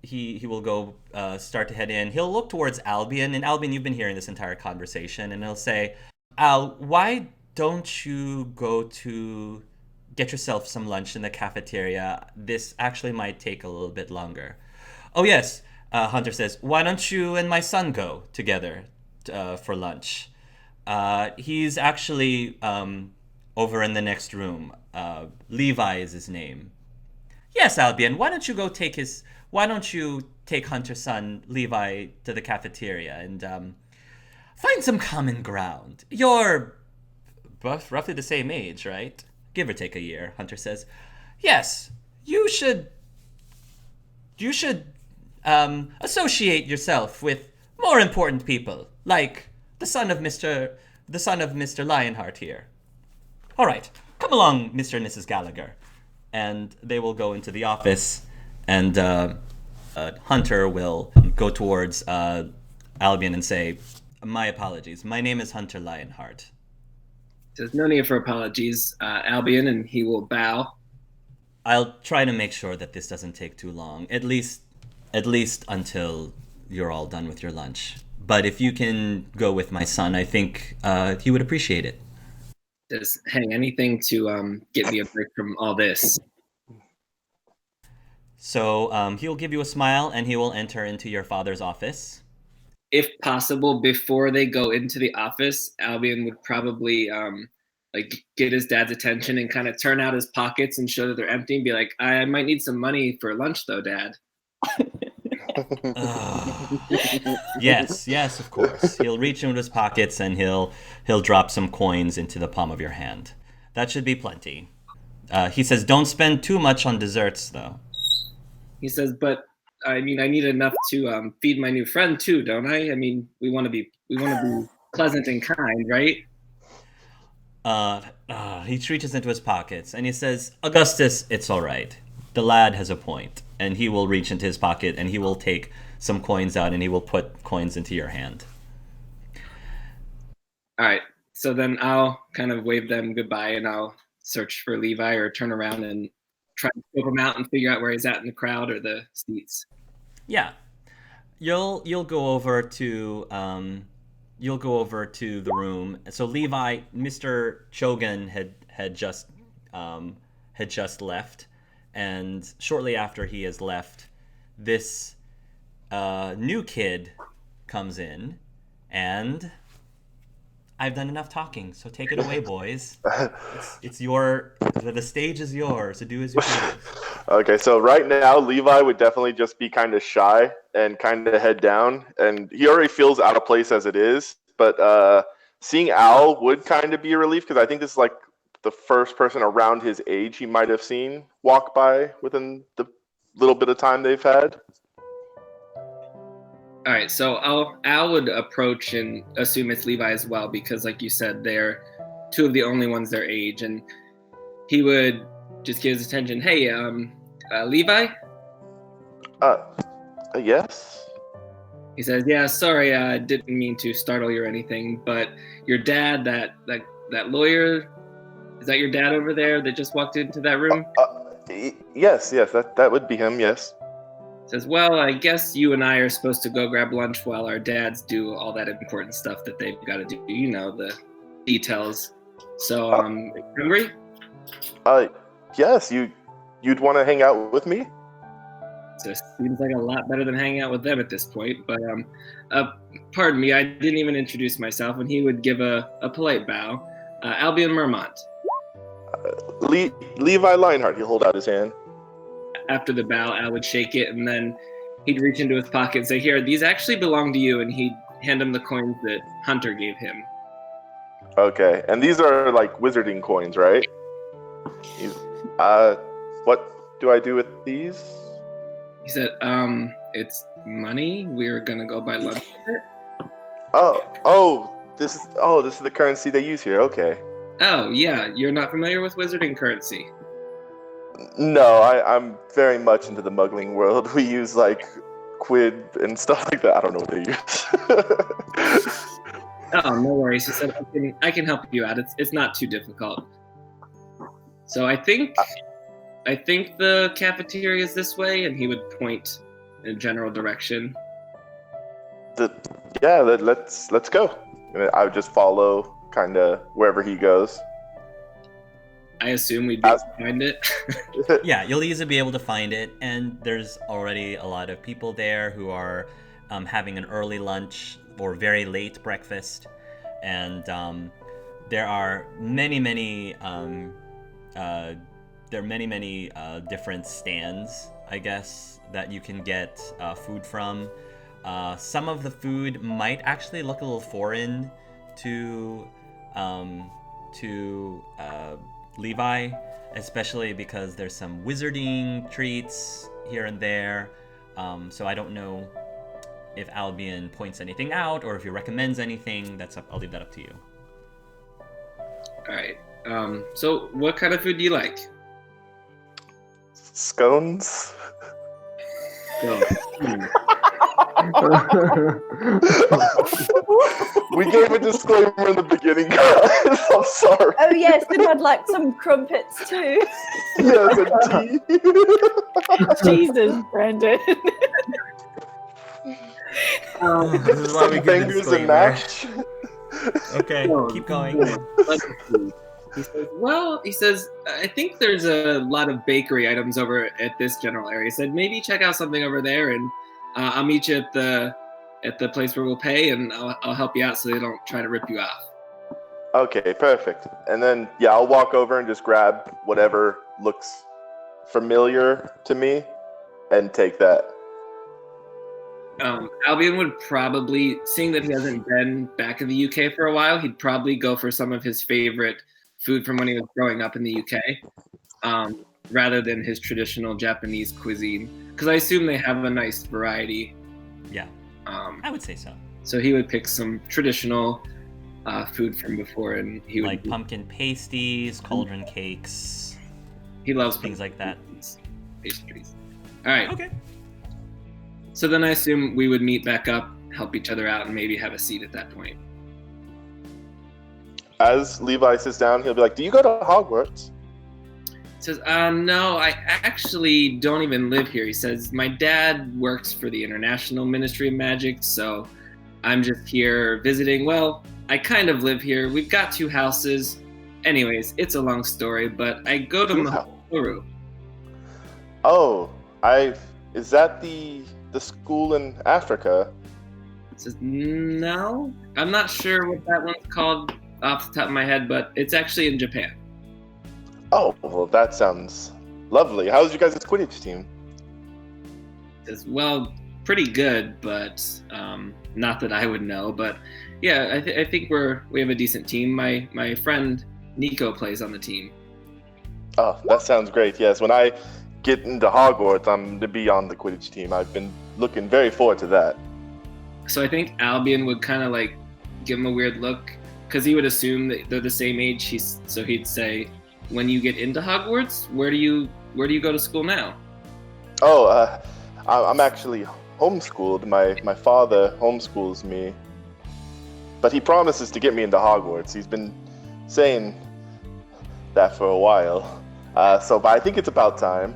He will go start to head in. He'll look towards Albion, and Albion, you've been hearing this entire conversation, and he'll say, Al, why don't you go to get yourself some lunch in the cafeteria? This actually might take a little bit longer. Oh, yes, Hunter says, why don't you and my son go together for lunch? He's actually over in the next room. Levi is his name. Yes, Albion, why don't you take Hunter's son, Levi, to the cafeteria and find some common ground. You're roughly the same age, right? Give or take a year, Hunter says. Yes, you should associate yourself with more important people, like the son of Mr. Lionheart here. All right, come along, Mr. and Mrs. Gallagher. And they will go into the office, and Hunter will go towards Albion and say, my apologies. My name is Hunter Lionheart. There's no need for apologies, Albion, and he will bow. I'll try to make sure that this doesn't take too long, at least until you're all done with your lunch. But if you can go with my son, I think he would appreciate it. Just anything to get me a break from all this. So he'll give you a smile, and he will enter into your father's office. If possible, before they go into the office, Albion would probably get his dad's attention and kind of turn out his pockets and show that they're empty and be like, I might need some money for lunch though, Dad. Yes, of course. He'll reach into his pockets and he'll drop some coins into the palm of your hand. That should be plenty. He says, don't spend too much on desserts though. He says, but I mean, I need enough to feed my new friend too, don't I? I mean, we want to be pleasant and kind, right? He reaches into his pockets and he says, Augustus, it's all right. The lad has a point. And he will reach into his pocket and he will take some coins out and he will put coins into your hand. All right. So then I'll kind of wave them goodbye and I'll search for Levi or turn around and try to scope him out and figure out where he's at in the crowd or the seats. Yeah. You'll go over to the room. So Levi, Mr. Chogan had just left. And shortly after he has left, this new kid comes in, and I've done enough talking, so take it away, boys. It's the stage is yours, so do as you please. Okay, so right now, Levi would definitely just be kind of shy and kind of head down, and he already feels out of place as it is, but seeing Al would kind of be a relief, because I think this is like the first person around his age he might have seen walk by within the little bit of time they've had. All right, so Al would approach and assume it's Levi as well, because like you said, they're two of the only ones their age, and he would just give his attention. Hey, Levi? Yes? He says, yeah, sorry, I didn't mean to startle you or anything, but your dad, that lawyer, is that your dad over there that just walked into that room? Yes, that would be him, yes. Says, well, I guess you and I are supposed to go grab lunch while our dads do all that important stuff that they've got to do, you know, the details. So, hungry? Yes, you'd want to hang out with me? So it seems like a lot better than hanging out with them at this point, but pardon me, I didn't even introduce myself, and he would give a polite bow. Albion Mermont. Levi Lionheart, he'll hold out his hand. After the bow, Al would shake it, and then he'd reach into his pocket and say, here, these actually belong to you, and he'd hand him the coins that Hunter gave him. Okay, and these are like wizarding coins, right? What do I do with these? He said, it's money. We're gonna go buy lunch with it. Oh, This is the currency they use here. Okay. Oh, yeah, you're not familiar with wizarding currency. No, I'm very much into the muggling world. We use like quid and stuff like that. I don't know what they use. Oh, no worries. He said I can help you out. It's not too difficult. So I think the cafeteria is this way, and he would point in a general direction. Let's go. And I would just follow kind of wherever he goes. I assume we'd be able to find it. Yeah, you'll easily be able to find it, and there's already a lot of people there who are having an early lunch or very late breakfast, and there are many different stands, I guess, that you can get food from. Some of the food might actually look a little foreign to Levi, especially because there's some wizarding treats here and there. So I don't know if Albion points anything out or if he recommends anything. I'll leave that up to you. All right. So what kind of food do you like? Scones. So, We gave a disclaimer in the beginning, guys. I'm sorry. Oh yes, and I'd like some crumpets too. Yes, and tea. Jesus, Brandon. This is why we give the Fingers and disclaimer. mash. Okay, keep going. He says, I think there's a lot of bakery items over at this general area. He said, maybe check out something over there, and I'll meet you at the place where we'll pay, and I'll help you out so they don't try to rip you off. Okay, perfect. And then, I'll walk over and just grab whatever looks familiar to me and take that. Albion would probably, seeing that he hasn't been back in the UK for a while, he'd probably go for some of his favorite food from when he was growing up in the UK, rather than his traditional Japanese cuisine. Because I assume they have a nice variety. Yeah, I would say so. So he would pick some traditional food from before, and he would Like pumpkin pasties, cauldron cakes. He loves things like that. Pastries. All right. Okay. So then I assume we would meet back up, help each other out, and maybe have a seat at that point. As Levi sits down, he'll be like, "Do you go to Hogwarts?" He says, no, I actually don't even live here. He says, my dad works for the International Ministry of Magic, so I'm just here visiting. Well, I kind of live here. We've got 2 houses. Anyways, it's a long story, but I go to Mahuru. Oh, is that the school in Africa? He says, no, I'm not sure what that one's called off the top of my head, but it's actually in Japan. Oh, well, that sounds lovely. How's your guys' Quidditch team? He says, well, pretty good, but not that I would know. But yeah, I think we have a decent team. My friend Nico plays on the team. Oh, that sounds great. Yes, when I get into Hogwarts, I'm to be on the Quidditch team. I've been looking very forward to that. So I think Albion would kind of like give him a weird look because he would assume that they're the same age. So he'd say, when you get into Hogwarts, where do you go to school now? Oh, I'm actually homeschooled. My father homeschools me, but he promises to get me into Hogwarts. He's been saying that for a while. But I think it's about time.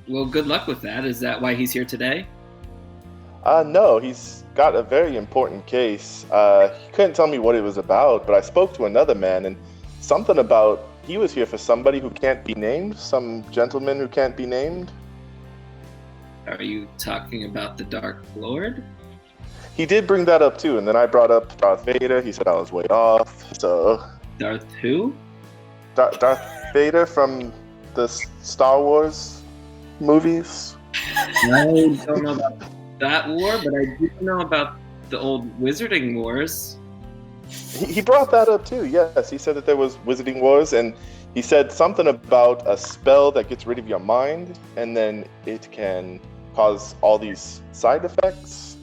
Well, good luck with that. Is that why he's here today? No, he's got a very important case. He couldn't tell me what it was about, but I spoke to another man, and something about he was here for somebody who can't be named, some gentleman who can't be named. Are you talking about the Dark Lord? He did bring that up too, and then I brought up Darth Vader. He said I was way off, so... Darth who? Darth Vader from the Star Wars movies. I don't know about that war, but I do know about the old Wizarding Wars. He brought that up too, yes. He said that there was Wizarding Wars, and he said something about a spell that gets rid of your mind, and then it can cause all these side effects.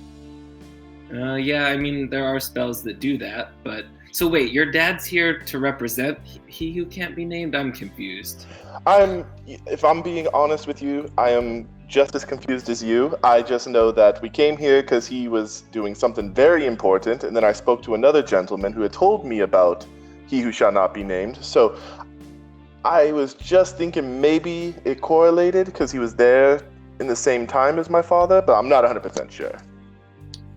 Yeah, I mean, there are spells that do that, but... So wait, your dad's here to represent he who can't be named? I'm confused. If I'm being honest with you, I am just as confused as you. I just know that we came here because he was doing something very important, and then I spoke to another gentleman who had told me about he who shall not be named. So I was just thinking maybe it correlated because he was there in the same time as my father, but I'm not 100% sure.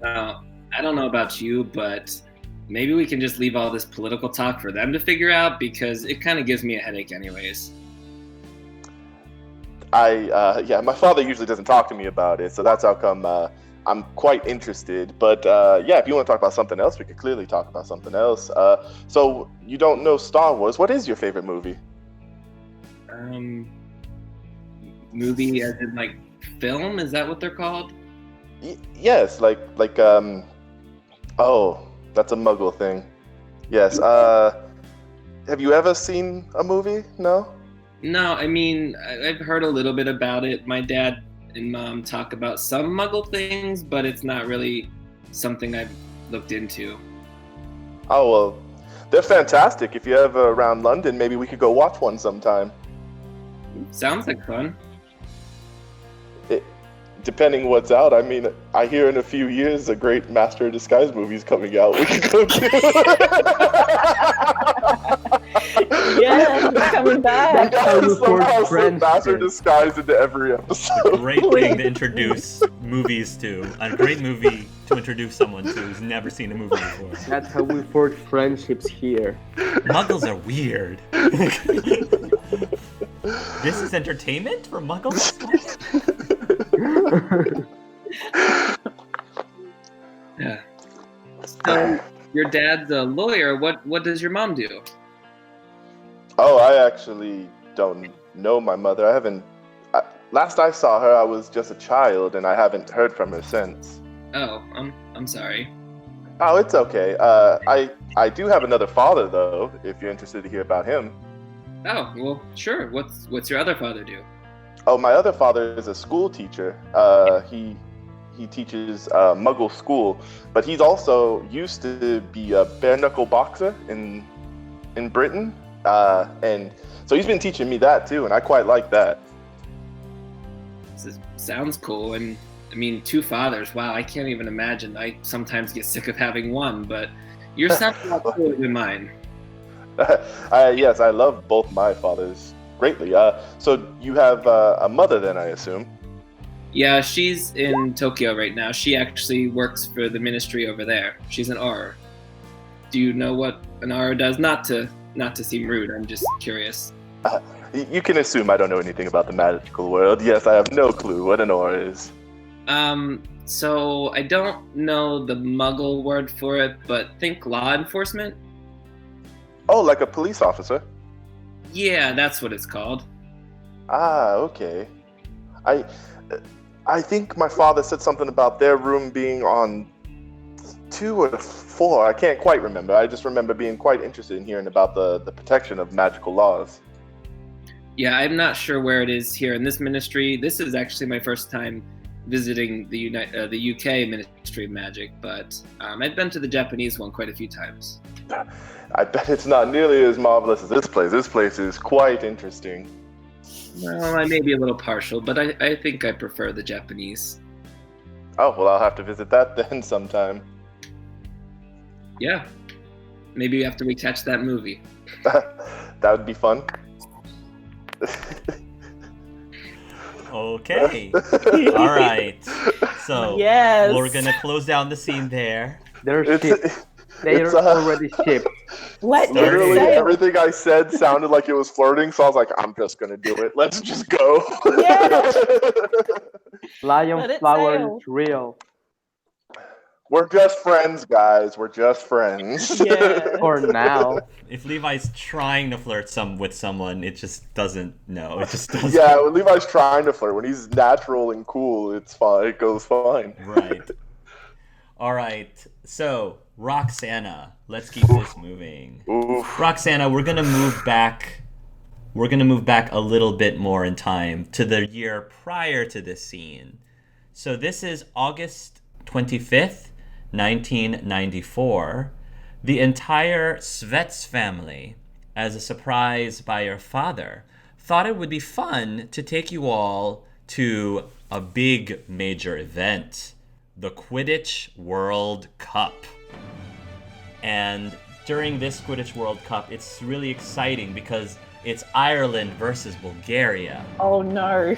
I don't know about you, but maybe we can just leave all this political talk for them to figure out, because it kind of gives me a headache anyways. Yeah, my father usually doesn't talk to me about it, so that's how come I'm quite interested. But yeah, if you want to talk about something else, we could clearly talk about something else. So you don't know Star Wars. What is your favorite movie? Movie as in like film? Is that what they're called? Yes, like oh, that's a Muggle thing. Yes. Have you ever seen a movie? No? No, I mean, I've heard a little bit about it. My dad and mom talk about some Muggle things, but it's not really something I've looked into. Oh, well, they're fantastic. If you're ever around London, maybe we could go watch one sometime. Sounds like fun. Depending what's out, I mean, I hear in a few years a great Master of Disguise movie's coming out. We could go to. Yeah, it's coming back. Somehow slip Master of Disguise into every episode. Great thing to introduce movies to. A great movie to introduce someone to who's never seen a movie before. That's how we forge friendships here. Muggles are weird. This is entertainment for Muggles? Yeah. So your dad's a lawyer. What does your mom do? Oh, I actually don't know my mother. Last I saw her, I was just a child, and I haven't heard from her since. Oh, I'm sorry. Oh, it's okay. I do have another father, though, if you're interested to hear about him. Oh, well, sure. What's your other father do? Oh, my other father is a school teacher. He teaches Muggle school, but he's also used to be a bare knuckle boxer in Britain, and so he's been teaching me that too, and I quite like that. Sounds cool, and I mean, two fathers. Wow, I can't even imagine. I sometimes get sick of having one, but yours sounds a lot cooler than mine. Yes, I love both my fathers greatly. So you have a mother then, I assume? Yeah, she's in Tokyo right now. She actually works for the ministry over there. She's an Auror. Do you know what an Auror does? Not to seem rude, I'm just curious. You can assume I don't know anything about the magical world. Yes, I have no clue what an Auror is. So I don't know the Muggle word for it, but think law enforcement? Oh, like a police officer? Yeah, that's what it's called. Ah, okay. I think my father said something about their room being on 2 or 4. I can't quite remember. I just remember being quite interested in hearing about the protection of magical laws. Yeah, I'm not sure where it is here in this ministry. This is actually my first time visiting the UK Ministry of Magic, but I've been to the Japanese one quite a few times. I bet it's not nearly as marvelous as this place. This place is quite interesting. Well, I may be a little partial, but I think I prefer the Japanese. Oh, well, I'll have to visit that then sometime. Yeah. Maybe after we catch that movie. That would be fun. Okay. All right. So Yes. we're going to close down the scene there. They're shipped. They're already shipped. Let me Literally sail. everything I said sounded like it was flirting, so I was like, I'm just gonna do it. Let's just go. Yeah. Lion Let it flower sail. is real. We're just friends, guys. We're just friends. Yeah. For now. If Levi's trying to flirt with someone, it just doesn't. No, it just doesn't. Yeah, when Levi's trying to flirt, when he's natural and cool, it's fine. It goes fine. Right. All right. So, Roxana, let's keep this moving. Oof. Roxana, we're gonna move back. We're gonna move back a little bit more in time to the year prior to this scene. So this is August 25th, 1994, the entire Svets family, as a surprise by your father, thought it would be fun to take you all to a big major event, the Quidditch World Cup. And during this Quidditch World Cup, it's really exciting because it's Ireland versus Bulgaria. Oh no.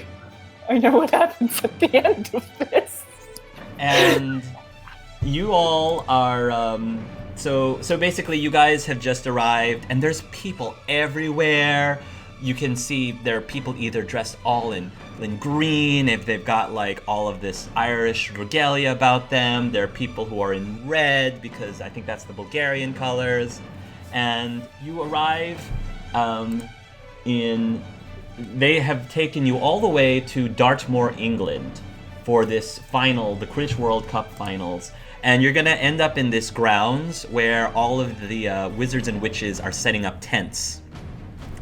I know what happens at the end of this. And you all are so basically you guys have just arrived and there's people everywhere. You can see there are people either dressed all in green, if they've got like all of this Irish regalia about them. There are people who are in red because I think that's the Bulgarian colors. And you arrive they have taken you all the way to Dartmoor, England for this final, the Quidditch World Cup finals. And you're gonna end up in this grounds where all of the wizards and witches are setting up tents.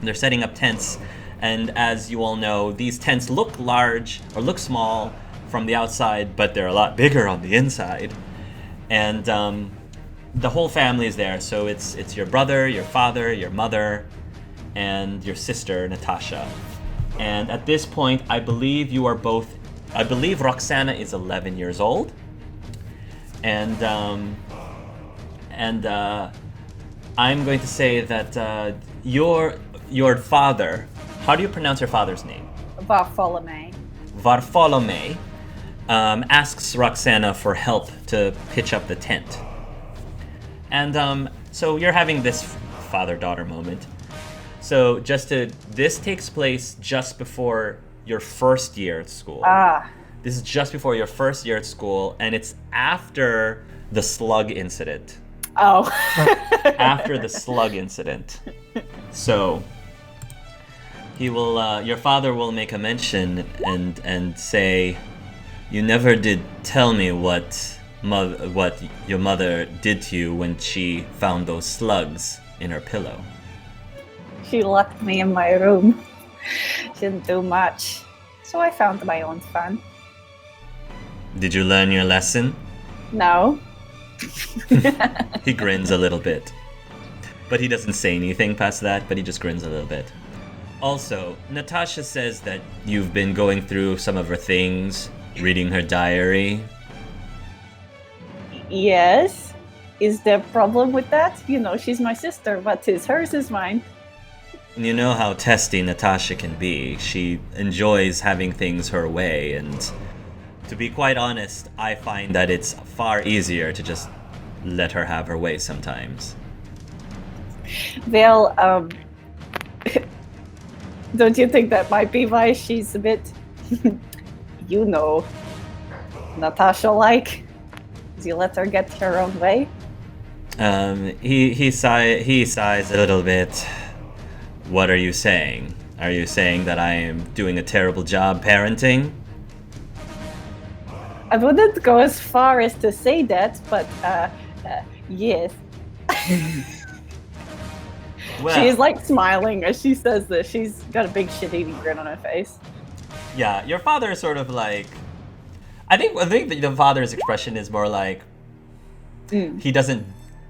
They're setting up tents, and as you all know, these tents look large or look small from the outside, but they're a lot bigger on the inside. And the whole family is there. So it's your brother, your father, your mother, and your sister Natasha. And at this point, I believe Roxana is 11 years old. And I'm going to say that your father, how do you pronounce your father's name? Varfolomei asks Roxana for help to pitch up the tent. And so you're having this father-daughter moment. So this takes place just before your first year at school. This is just before your first year at school, and it's after the slug incident. Oh. After the slug incident. So your father will make a mention and say, "You never did tell me what your mother did to you when she found those slugs in her pillow." She locked me in my room. She didn't do much. So I found my own fun. Did you learn your lesson? No. He grins a little bit. But he doesn't say anything past that, but he just grins a little bit. Also, Natasha says that you've been going through some of her things, reading her diary. Yes. Is there a problem with that? You know, she's my sister. What is hers is mine. You know how testy Natasha can be. She enjoys having things her way, and to be quite honest, I find that it's far easier to just let her have her way sometimes. Well, don't you think that might be why she's a bit, Natasha-like? Do you let her get her own way? He sighs a little bit. What are you saying? Are you saying that I am doing a terrible job parenting? I wouldn't go as far as to say that, but yes. Well, She's like smiling as she says this. She's got a big shit-eating grin on her face. Yeah, your father is sort of like. I think the father's expression is more like he doesn't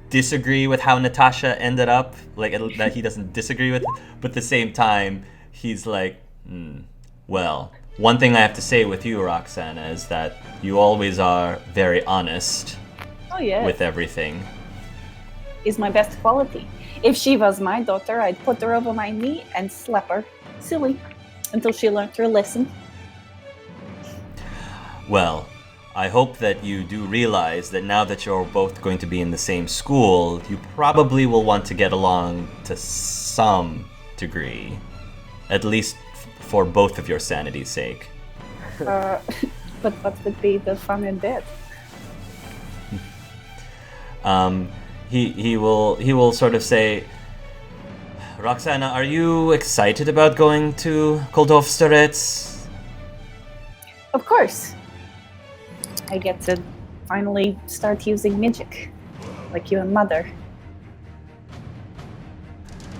disagree with how Natasha ended up, like that he doesn't disagree with, but at the same time he's like, well, one thing I have to say with you, Roxana, is that you always are very honest. Oh yeah. With everything. Is my best quality. If she was my daughter, I'd put her over my knee and slap her silly until she learned her lesson. Well, I hope that you do realize that now that you're both going to be in the same school, you probably will want to get along to some degree. At least for both of your sanity's sake. But what would be the fun in that? He will sort of say, Roxana, are you excited about going to Koldovsterets? Of course. I get to finally start using magic, like you and Mother.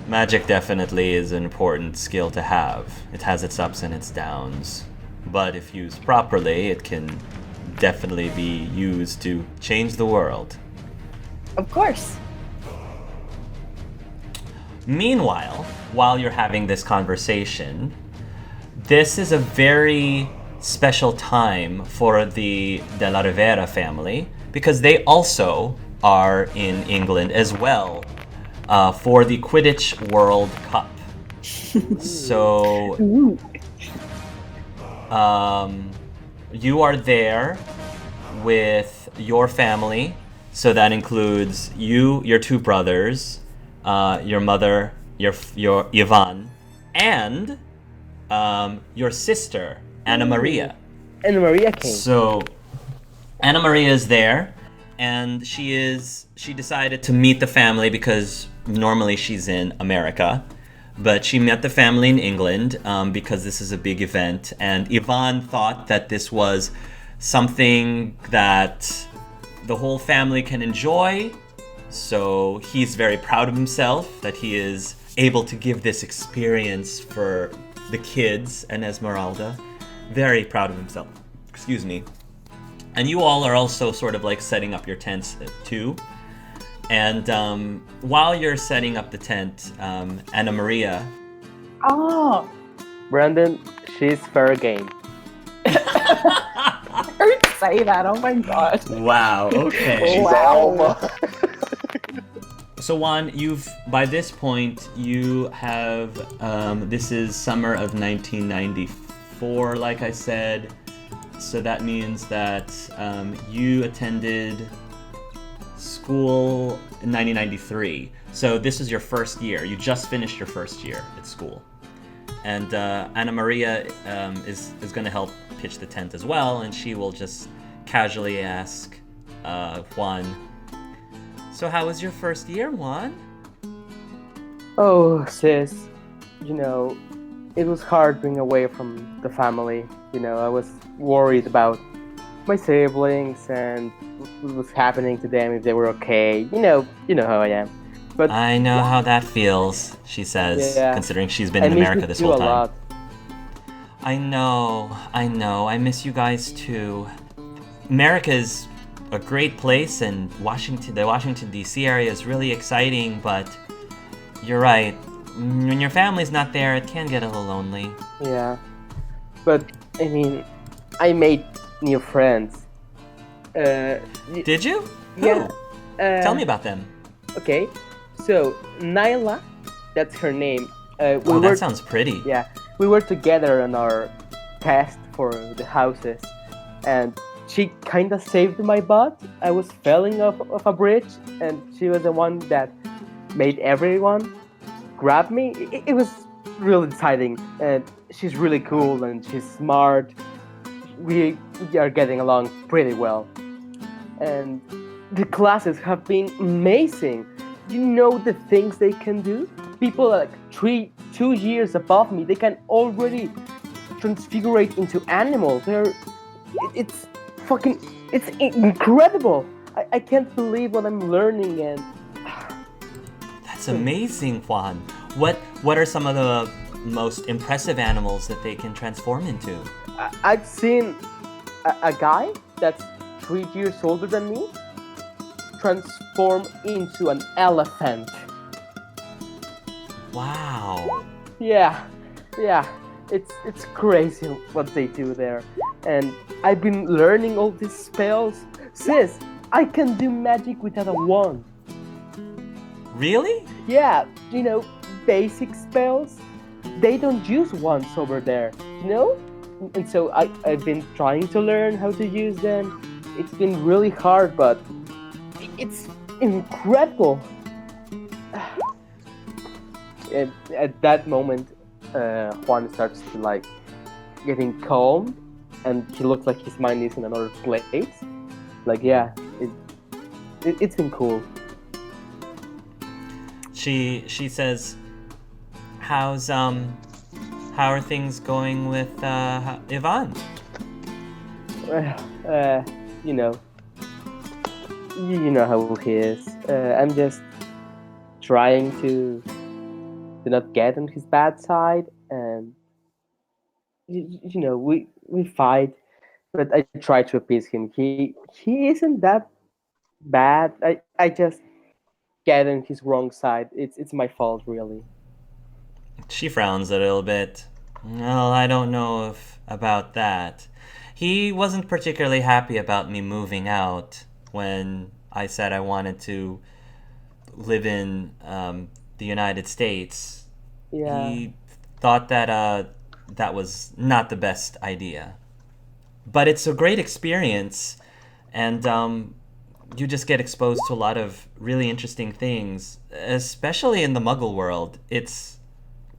Magic definitely is an important skill to have. It has its ups and its downs. But if used properly, it can could definitely be used to change the world. Of course. Meanwhile, while you're having this conversation, this is a very special time for the De La Rivera family because they also are in England as well for the Quidditch World Cup. So you are there with your family. So that includes you, your two brothers, your mother, your Yvonne, and your sister, Anna Maria. And Maria came. So Anna Maria is there, and she decided to meet the family because normally she's in America, but she met the family in England because this is a big event, and Yvonne thought that this was something that the whole family can enjoy. So he's very proud of himself that he is able to give this experience for the kids and Esmeralda. Very proud of himself. Excuse me. And you all are also sort of like setting up your tents too. And while you're setting up the tent, Anna Maria. Oh. Brandon, she's fair game. Don't say that. Oh my god. Wow. Okay. She's Wow. Alma. So Juan, by this point you have this is summer of 1994, like I said. So that means that you attended school in 1993. So this is your first year. You just finished your first year at school. And Anna Maria is going to help pitch the tent as well, and she will just casually ask Juan, so how was your first year, Juan? Oh, sis, it was hard being away from the family. I was worried about my siblings and what was happening to them, if they were okay. You know how I am. But I know how that feels, she says, Yeah. considering she's been in America this whole a time. lot. I know. I miss you guys too. America is a great place, and the Washington D.C. area is really exciting, but you're right. When your family's not there, it can get a little lonely. Yeah, but I mean, I made new friends. Did you? Yeah. Who? Tell me about them. Okay, so Nyla, that's her name. That sounds pretty. Yeah, we were together on our test for the houses, and she kind of saved my butt. I was falling off a bridge, and she was the one that made everyone grab me. It was really exciting, and she's really cool, and she's smart. We are getting along pretty well, and the classes have been amazing. You know the things they can do? People like 2 years above me, they can already transfigurate into animals. It's incredible. I can't believe what I'm learning, and That's amazing, Juan. What are some of the most impressive animals that they can transform into? I've seen a guy that's 3 years older than me transform into an elephant. Wow. Yeah, it's crazy what they do there. And I've been learning all these spells. Sis, I can do magic without a wand. Really? Yeah, basic spells. They don't use wands over there, And so I've been trying to learn how to use them. It's been really hard, but it's incredible. At that moment, Juan starts to getting calm, and he looks like his mind is in another place. It's been cool. She says, how are things going with Yvonne? You know how he is. I'm just trying to not get on his bad side, and we fight, but I try to appease him. He isn't that bad. I just get on his wrong side. It's my fault, really. She frowns a little bit. Well, I don't know if about that. He wasn't particularly happy about me moving out when I said I wanted to live in the United States. Yeah. He thought that that was not the best idea. But it's a great experience, and you just get exposed to a lot of really interesting things, especially in the Muggle world. It's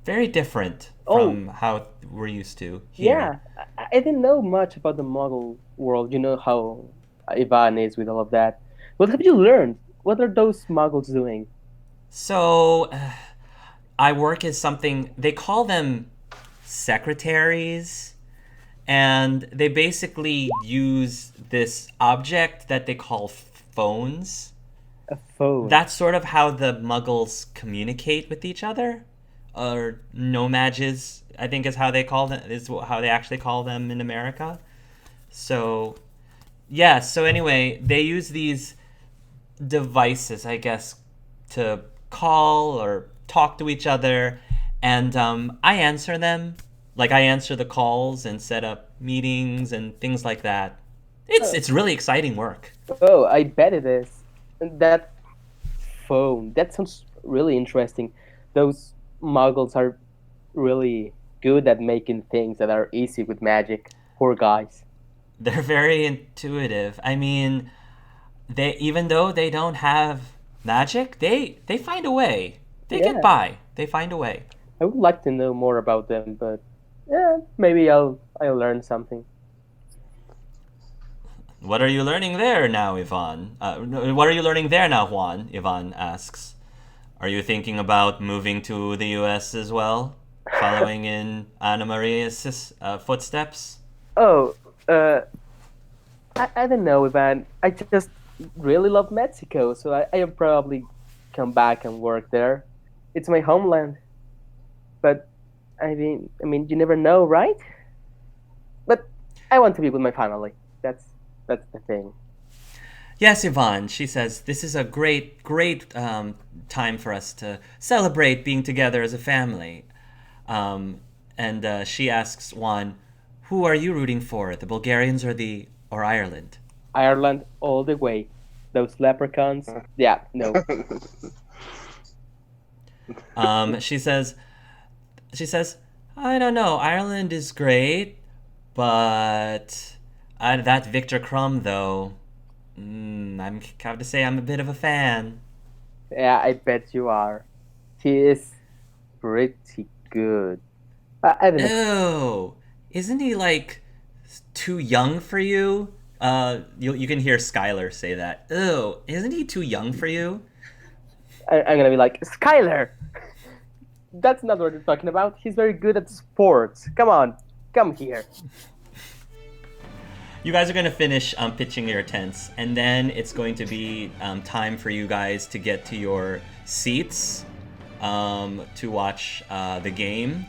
very different from how we're used to here. Yeah, I didn't know much about the Muggle world. You know how Ivan is with all of that. What have you learned? What are those Muggles doing? So, I work as something, they call them secretaries, and they basically use this object that they call phones. A phone. That's sort of how the Muggles communicate with each other, or nomages, I think is how they call them. Is how they actually call them in America. So, yeah. So anyway, they use these devices, I guess, to call or talk to each other, and I answer them. Like I answer the calls and set up meetings and things like that. It's really exciting work. Oh, I bet it is. That phone. That sounds really interesting. Those Muggles are really good at making things that are easy with magic. Poor guys. They're very intuitive. I mean, they even though they don't have magic, they find a way. They Yeah. get by. They find a way. I would like to know more about them, but yeah, maybe I'll learn something. What are you learning there now, Ivan? What are you learning there now, Juan? Ivan asks. Are you thinking about moving to the U.S. as well, following in Anna Maria's footsteps? Oh, I don't know, Ivan. I just really love Mexico, so I'll probably come back and work there. It's my homeland. But I mean, you never know, right? But I want to be with my family. That's the thing. Yes, Ivan, she says, this is a great time for us to celebrate being together as a family. And she asks Juan, who are you rooting for, the Bulgarians or Ireland? Ireland all the way. Those leprechauns. Yeah, no. She says, I don't know, Ireland is great, but that Victor Crumb, though, I'm have to say I'm a bit of a fan. Yeah, I bet you are. He is pretty good. I don't know. Oh, isn't he like too young for you? You can hear Skylar say that. Oh, isn't he too young for you? I'm gonna be like, Skylar! That's not what you're talking about. He's very good at sports. Come on, come here. You guys are going to finish pitching your tents, and then it's going to be time for you guys to get to your seats to watch the game.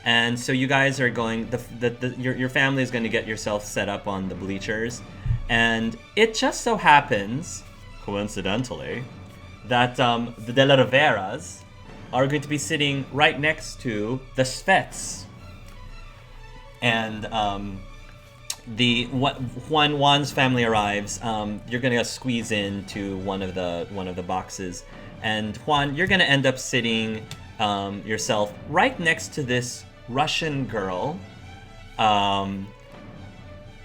And so you guys are going, your family is going to get yourself set up on the bleachers. And it just so happens, coincidentally, that the De La Riveras are going to be sitting right next to the Svets. And when Juan's family arrives, you're gonna squeeze into one of the boxes, and Juan, you're gonna end up sitting yourself right next to this Russian girl,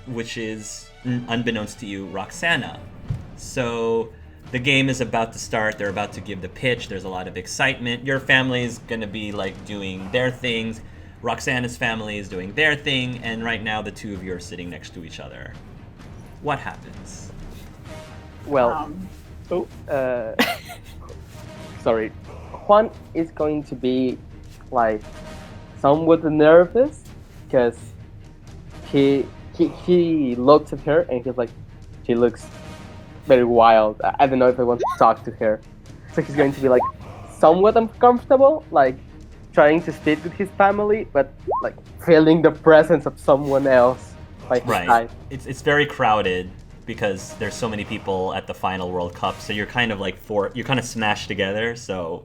which is, unbeknownst to you, Roxana. So the game is about to start. They're about to give the pitch. There's a lot of excitement. Your family is gonna be like doing their things. Roxana's family is doing their thing, and right now the two of you are sitting next to each other. What happens? Well, sorry. Juan is going to be like somewhat nervous because he looks at her and he's like, she looks very wild. I don't know if I want to talk to her. So he's going to be like somewhat uncomfortable, like trying to sit with his family, but like feeling the presence of someone else. by his Right. side. It's very crowded because there's so many people at the final World Cup, so you're kind of like you're kind of smashed together, so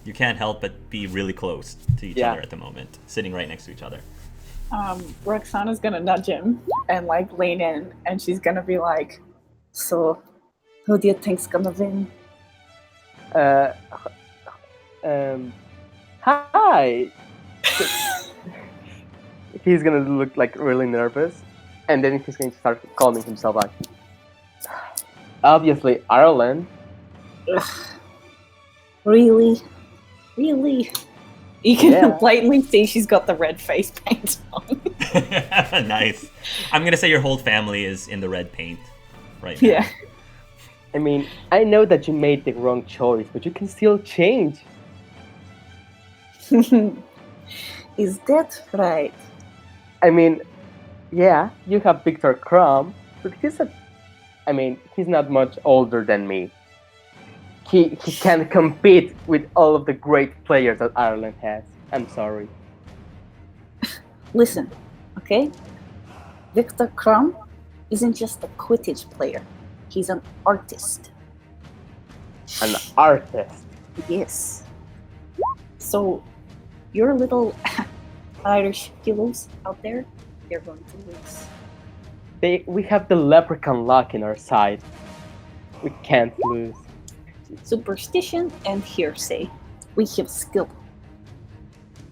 you can't help but be really close to each Yeah. other at the moment, sitting right next to each other. Roxana's gonna nudge him and like lean in, and she's gonna be like, "So, who do you think's gonna win?" Hi. He's gonna look like really nervous, and then he's going to start calming himself like, obviously Ireland. Really? You can Yeah. blatantly see she's got the red face paint on. Nice. I'm gonna say your whole family is in the red paint right now. Yeah. I mean, I know that you made the wrong choice, but you can still change. Is that right? I mean, yeah, you have Victor Crumb, but he's not much older than me. He can't compete with all of the great players that Ireland has. I'm sorry. Listen, okay? Victor Crumb isn't just a Quidditch player. He's an artist. An artist. Yes. So, your little Irish pillows out there, they're going to lose. We have the leprechaun luck in our side. We can't lose. Superstition and hearsay. We have skilled